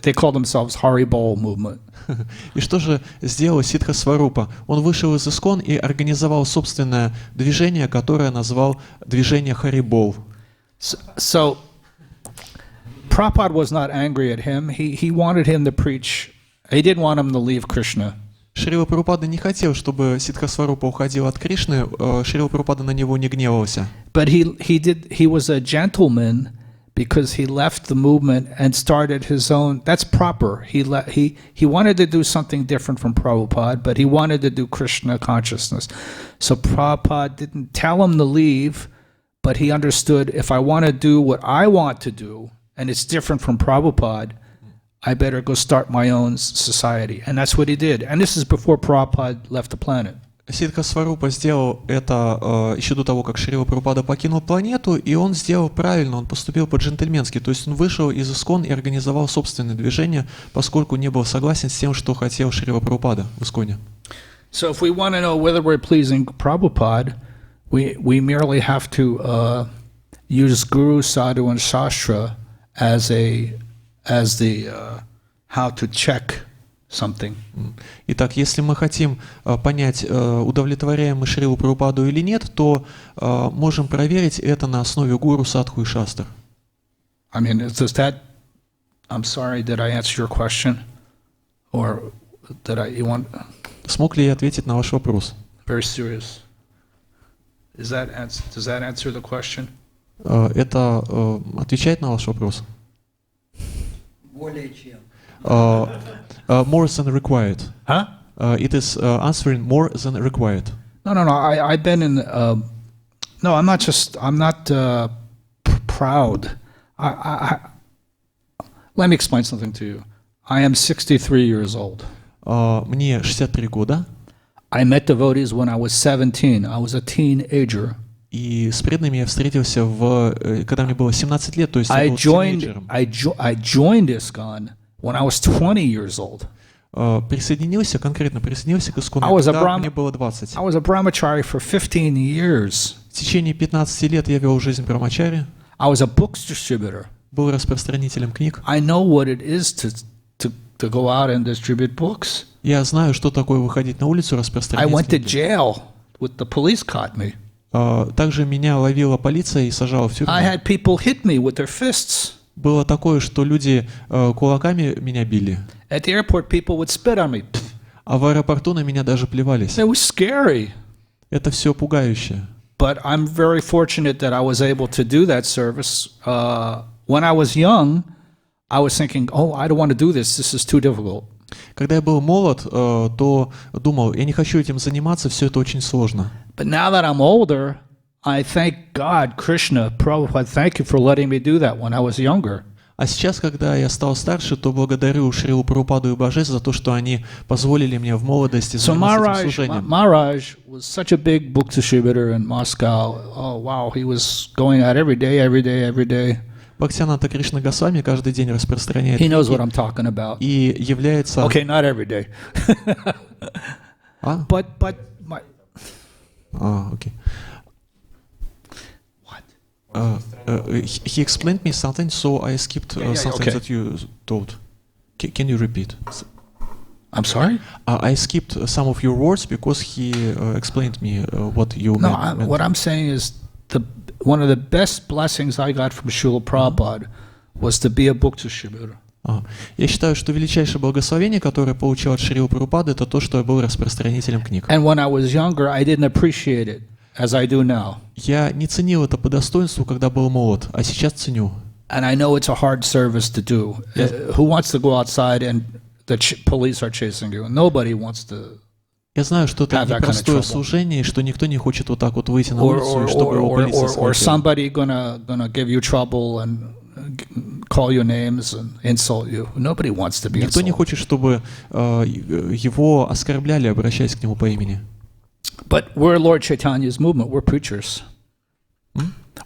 They call themselves Hari Bol movement. И что же сделал Сидха Сварупа? Он вышел из ISKCON и организовал собственное движение, которое назвал движение Харибол. So Prabhupada was not angry at him. He wanted him to preach. He didn't want him to leave Krishna. Шрила Прабхупада не хотел, чтобы Сидха Сварупа уходил от Кришны. Шрила Прабхупада на него не гневался. But he was a gentleman because he left the movement and started his own. That's proper. He wanted to do something different from Prabhupada, but he wanted to do Krishna consciousness. So Prabhupada didn't tell him to leave, but he understood, if I want to do what I want to do, and it's different from Prabhupada, I better go start my own society. And that's what he did. And this is before Prabhupada left the planet. Сиддха Сварупа сделал это еще до того, как Шрила Прабхупада покинул планету, и он сделал правильно, он поступил по-джентльменски, то есть он вышел из Искон и организовал собственное движение, поскольку не был согласен с тем, что хотел Шрила Прабхупада в Исконе. So if we want to know whether we're pleasing Prabhupada, we merely have to use Guru, Sadhu, and Shastra as the how to check something. Итак, если мы хотим понять, удовлетворяем мы Шрилу Прабхупаду или нет, то можем проверить это на основе гуру, садху и шастр. I mean, does that? I'm sorry, did I answer your question, or did you want? Смог ли я ответить на ваш вопрос? Very serious. Does that answer the question? Это отвечает на ваш вопрос? Более чем. More than required. Huh? It is answering more than required. No. I've been in. No, I'm not just. I'm not proud. Let me explain something to you. I am 63 years old. Мне 63 года. I met devotees when I was 17. I was a teenager. И с преданными я встретился когда мне было 17 лет, то есть я был тинейджером. I joined ISKCON when I was 20 years old. Присоединился к Искону, когда мне было 20. I was a brahmachari for 15 years. В течение 15 лет я вел жизнь брамачари. I was a books distributor. Был распространителем книг. I know what it is to go out and distribute books. Я знаю, что такое выходить на улицу, распространять I went to книги. jail with the police caught me. Также меня ловила полиция и сажала в тюрьму. I had people hit me with their fists. Было такое, что люди кулаками меня били. At the airport, people would spit on me. А в аэропорту на меня даже плевались. It was scary. Это все пугающе. But I'm very fortunate that I was able to do that service. When I was young, I was thinking, oh, I don't want to do this. This is too difficult. Когда я был молод, то думал, я не хочу этим заниматься, все это очень сложно. But now that I'm older, I thank God, Krishna, Prabhupada, thank you for letting me do that when I was younger. А сейчас, когда я стал старше, то благодарю Шрилу Прабхупаду и божеств за то, что они позволили мне в молодости заниматься этим служением. Maharaj was such a big book distributor in Moscow. Oh, wow, he was going out every day. Bhaktivedanta Кришна Госвами каждый день распространяет He knows what I'm talking about. И является... Okay, not every day. But my... Okay. He explained me something, so I skipped something okay. that you told. Can you repeat? I'm sorry? I skipped some of your words because he explained me what you meant. What I'm saying is one of the best blessings I got from Srila Prabhupada was to be a book distributor. Я считаю, что величайшее благословение, которое я получил от Шрилы Прабхупады, это то, что я был распространителем книг. And when I was younger, I didn't appreciate it as I do now. Я не ценил это по достоинству, когда был молод, а сейчас ценю. And I know it's a hard service to do. Who wants to go outside and the police are chasing you? Nobody wants to. Я знаю, что это непростое служение, и что никто не хочет вот так вот выйти на улицу, и чтобы его полиция схватила. Or somebody gonna give you trouble and call your names and insult you. Nobody wants to be insulted. Никто не хочет, чтобы его оскорбляли, обращаясь к нему по имени. But we're Lord Chaitanya's movement. We're preachers.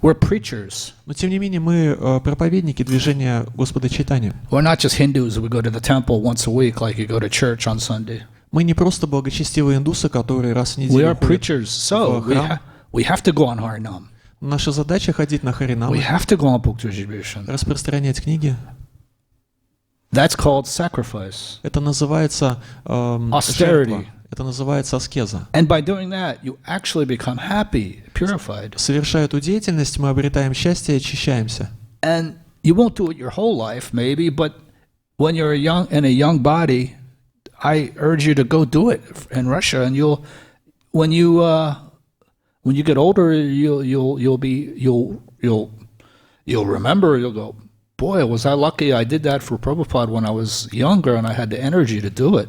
We're preachers. Но тем не менее мы проповедники движения Господа Чайтаньи. We're not just Hindus. We go to the temple once a week, like you go to church on Sunday. Мы не просто благочестивые индусы, которые раз в неделю ходят so в храм. We have to go on Harinam. Наша задача ходить на Харинам, We have to go on book distribution. распространять книги. That's called sacrifice. Это называется Austerity. Это называется аскеза. And by doing that, you actually become happy, purified. Совершая эту деятельность, мы обретаем счастье и очищаемся. And you won't do it your whole life, maybe, but when you're in a young body, I urge you to go do it in Russia, and when you get older, you'll remember, you'll go, boy, was I lucky I did that for Prabhupada when I was younger and I had the energy to do it.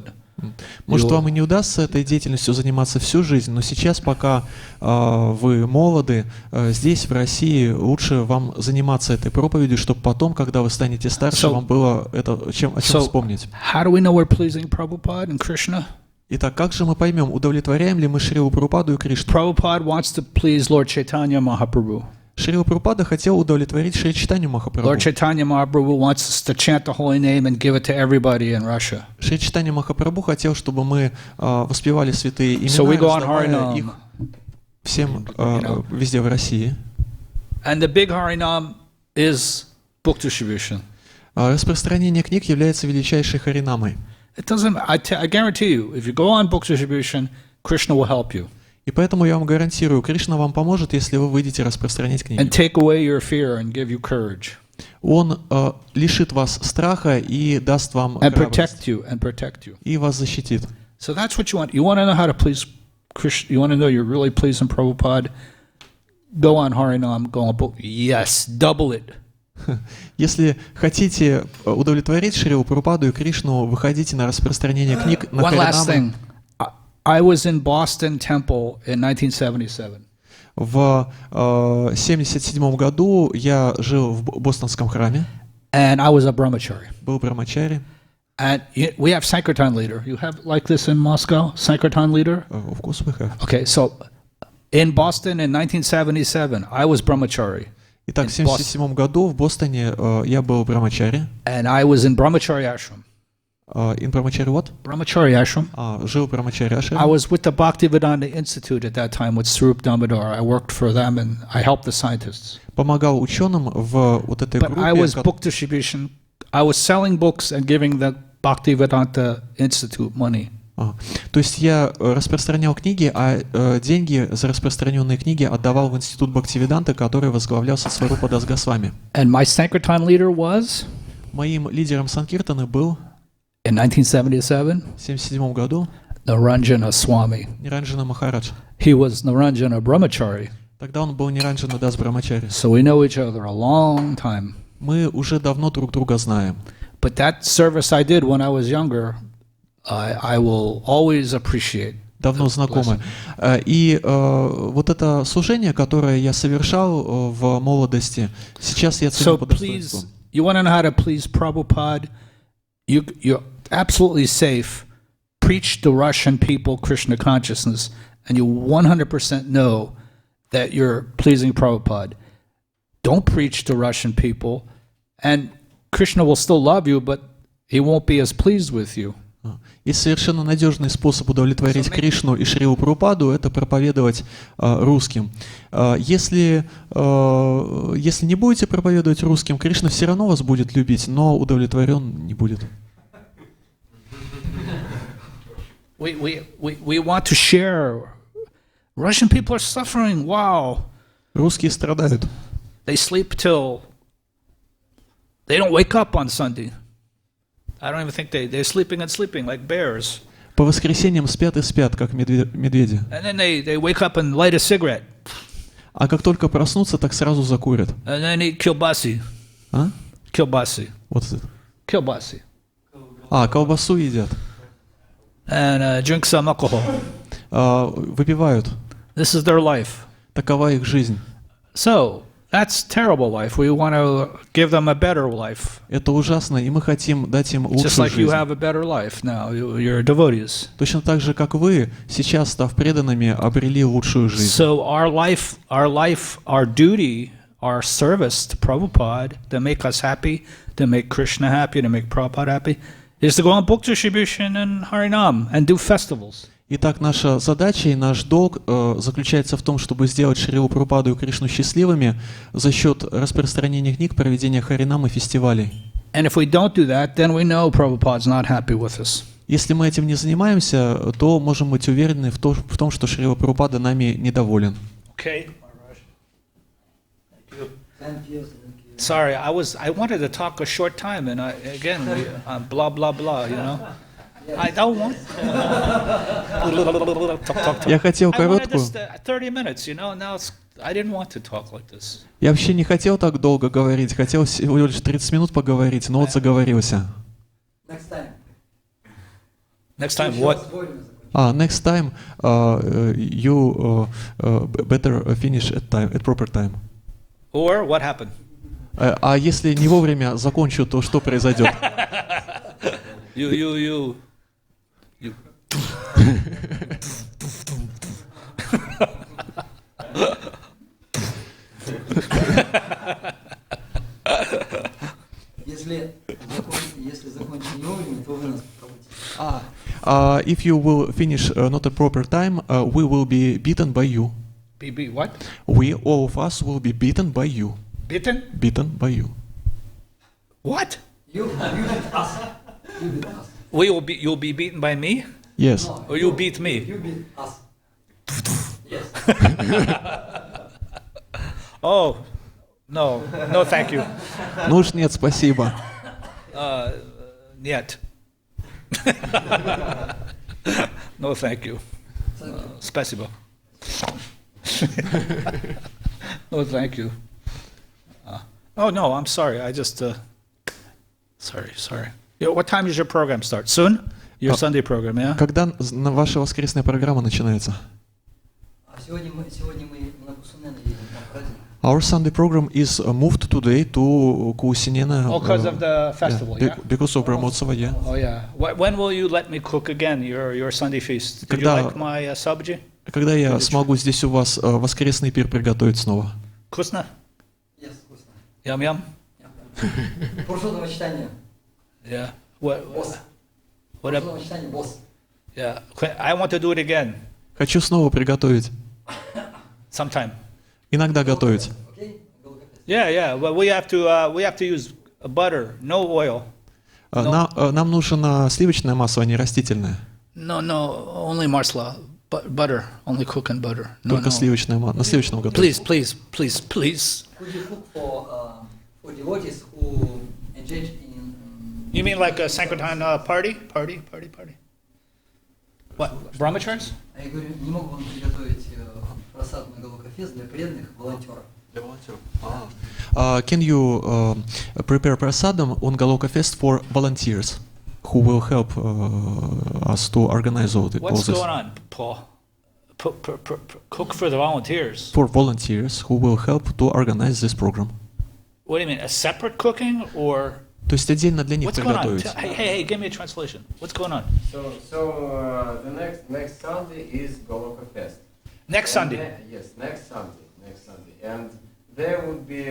Может, вам и не удастся этой деятельностью заниматься всю жизнь, но сейчас, пока вы молоды, здесь, в России, лучше вам заниматься этой проповедью, чтобы потом, когда вы станете старше, вам было о чем вспомнить. How do we know we're pleasing Prabhupada and Krishna? Итак, как же мы поймем, удовлетворяем ли мы Шрилу Прабхупаду и Кришну? Prabhupada wants to please Lord Chaitanya Mahaprabhu. Шрила Прабхупада хотел удовлетворить Шри Чайтанью Махапрабху. Lord Chaitanya Mahaprabhu wants us to chant the holy name and give it to everybody in Russia. Шри Чайтанья Махапрабху хотел, чтобы мы воспевали святые имена, So we go on раздавая Harinam. их всем везде в России. And the big Harinam is book distribution. Распространение книг является величайшей харинамой. It doesn't. I guarantee you, if you go on book distribution, Krishna will help you. И поэтому я вам гарантирую, Кришна вам поможет, если вы выйдете распространять книги. And take away your fear and give you courage. Он лишит вас страха и даст вам And храбрость. protect you. И вас защитит. So that's what you want. You want to know how to please Krishna. You want to know you're really pleasing Prabhupada. Go on Harinam. Go on book. Yes, double it. Если хотите удовлетворить Шрилу Прабхупаду и Кришну, выходите на распространение книг на One last харинамы. thing. I was in Boston Temple in 1977. В 1977 году я жил в Бостонском храме, And I was a brahmachari. был брамачари. And we have Sankirtan leader. You have like this in Moscow, Sankirtan leader? Of course we have. Okay, so in Boston in 1977, I was brahmachari. Итак, в 1977 году в Бостоне я был брамачари. And I was in brahmachari ashram. In брамачари what? Brahmachari ashram. Жил в брамачари I ашраме. was with the Bhaktivedanta Institute at that time with Swarup Damodar. I worked for them and I helped the scientists. Помогал ученым в вот этой But I was группе. book distribution. I was selling books and giving the Bhaktivedanta Institute money. То есть я распространял книги, а деньги за распространенные книги отдавал в институт Бхактивиданта, который возглавлялся Сварупа Дас Госвами. And my Sankirtan leader was, Моим лидером Санкиртаны был in 1977, в 1977 году Naranjana Swami. Ниранджана Махарадж. He was Naranjana Brahmachari. Тогда он был Ниранджана Дас Брамачари. So we know each other a long time. Мы уже давно друг друга знаем. But that service I did when I was younger, I will always appreciate. Давно знакомы. И вот это служение, которое я совершал в молодости, сейчас я ценю So по please, достоинству. you want to know how to please Prabhupada? You're absolutely safe. Preach to Russian people Krishna consciousness, and you 100% know that you're pleasing Prabhupada. Don't preach to Russian people, and Krishna will still love you, but he won't be as pleased with you. И совершенно надежный способ удовлетворить Кришну и Шрилу Прабхупаду — это проповедовать русским. Если не будете проповедовать русским, Кришна все равно вас будет любить, но удовлетворен не будет. We want to share. Russian people are suffering. Wow. Русские страдают. They sleep till they don't wake up on Sunday. I don't even think they're sleeping and sleeping like bears. По воскресеньям спят и спят, как медведи. And then they wake up and light a cigarette. А как только проснутся, так сразу закурят. And then eat kielbasi. А? Kielbasi. Вот это. Kielbasi. Колбасу едят. And drink some alcohol. Выпивают. This is their life. Такова их жизнь. So, that's terrible life. We want to give them a better life. Это ужасно, и мы хотим дать им Just лучшую like you жизнь. have a better life now. You're devotees. Точно так же, как вы, сейчас, став преданными, обрели лучшую жизнь. So our life, our duty, our service to Prabhupada, to make us happy, to make Krishna happy, to make Prabhupada happy, is to go on book distribution and Harinam and do festivals. Итак, наша задача и наш долг заключается в том, чтобы сделать Шрилу Прабхупаду и Кришну счастливыми за счет распространения книг, проведения харинам и фестивалей. And if we don't do that, then we know Prabhupada's not happy with us. Если мы этим не занимаемся, то можем быть уверены в том, что Шрила Прабхупада нами недоволен. Okay. Thank you. Sorry, I wanted to talk a short time, and blah blah blah, you know. I don't want. Я хотел I wanted короткую. this 30 minutes, you know. Now it's I didn't want to talk like this. Я вообще не хотел так долго говорить, хотел всего лишь 30 минут поговорить, но вот заговорился. Next time. Next time, what? Next time you better finish at proper time. Or what happened? А если не вовремя закончу, то что произойдет? You. Если закончить не вовремя, то вы нас побудете. If you will finish not at proper time, we will be beaten by you. Be what? We, all of us, will be beaten by you. Beaten? Beaten by you. What? You beat us. You beat us. You'll be beaten by me? Yes. No, Or you beat me? You beat us. Yes. Oh, no, thank you. Ну уж нет, спасибо. Нет. No, thank you. Спасибо. No, thank you. Oh no, I'm sorry. I just sorry. What time does your program start? Soon? Your Sunday program, yeah? Когда ваша воскресная программа начинается? Сегодня мы на Кусунена едем на праздник. Our Sunday program is moved today to Kusinena. Oh, because of the festival, yeah? Because of Brahmotsava, yeah. Oh yeah. When will you let me cook again your Sunday feast? Did you Когда- like my sabji? Когда я смогу здесь у вас воскресный пир приготовить снова? Вкусно? Yes, вкусно. Yum. Прошлого читания. Yeah. Босс. What up? Прошлого читания босс. Yeah. I want to do it again Хочу снова приготовить. sometime. Иногда готовить. Окей? Yeah. But we have to use butter, no oil. Нам нужно сливочное масло, а не растительное. No, only marsla, butter, only cook in butter. No. Только сливочное масло. На сливочном готовить. Please. Could you cook for devotees who engage in... You mean like a Sankirtan party? Party? What? Brahmacharis? Я говорю, не могу вам приготовить просад на Галокафест для преданных волонтеров. Can you prepare prasadam on Galoka Fest for volunteers who will help us to organize all What's this? going on, Paul? Cook for the volunteers. For volunteers who will help to organize this program. What do you mean? A separate cooking or То есть отдельно для них what's going on? приготовить. Hey, give me a translation. What's going on? So the next Sunday is Goloka Fest. Next And Sunday. Yes, next Sunday. And there would be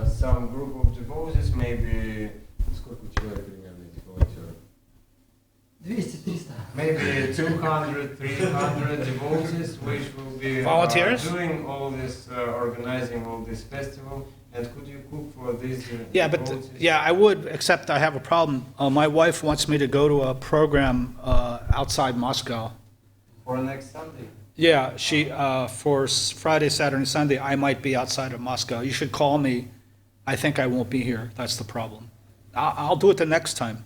some group of devotees, maybe... Сколько человек примерно этих волонтеров? 200-300. Maybe 200, 300 devotees, which will be Volunteers? doing all this, organizing all this festival. And could you cook for these devotees? I would, except I have a problem. My wife wants me to go to a program outside Moscow. For next Sunday? Yeah, she for Friday, Saturday, and Sunday, I might be outside of Moscow. You should call me. I think I won't be here. That's the problem. I'll do it the next time.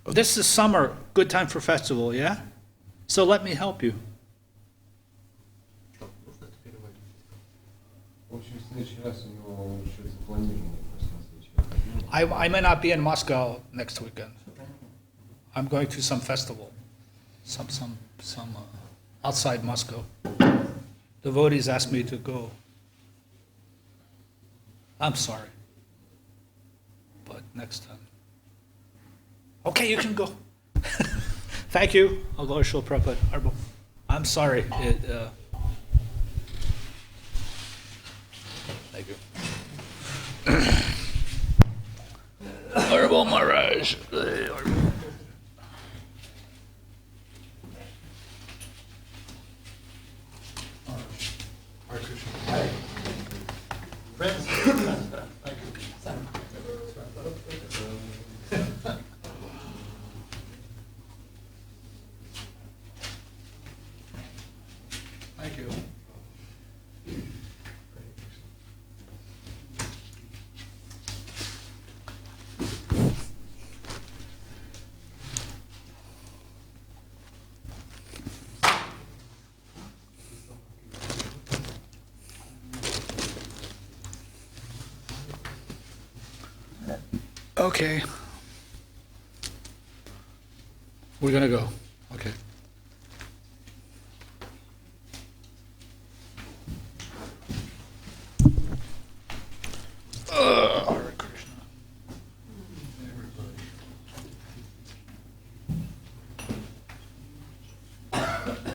This is summer, good time for festival, yeah? So let me help you. В общем, в следующий раз у него уже запланировано просто на следующий раз. I may not be in Moscow next weekend. I'm going to some festival, some outside Moscow. Devotees asked me to go. I'm sorry, but next time. Okay, you can go. Thank you. Allah Shul Prabhupada. I'm sorry. Thank you. Honorable Maharaj. Thank you. Okay. We're gonna go.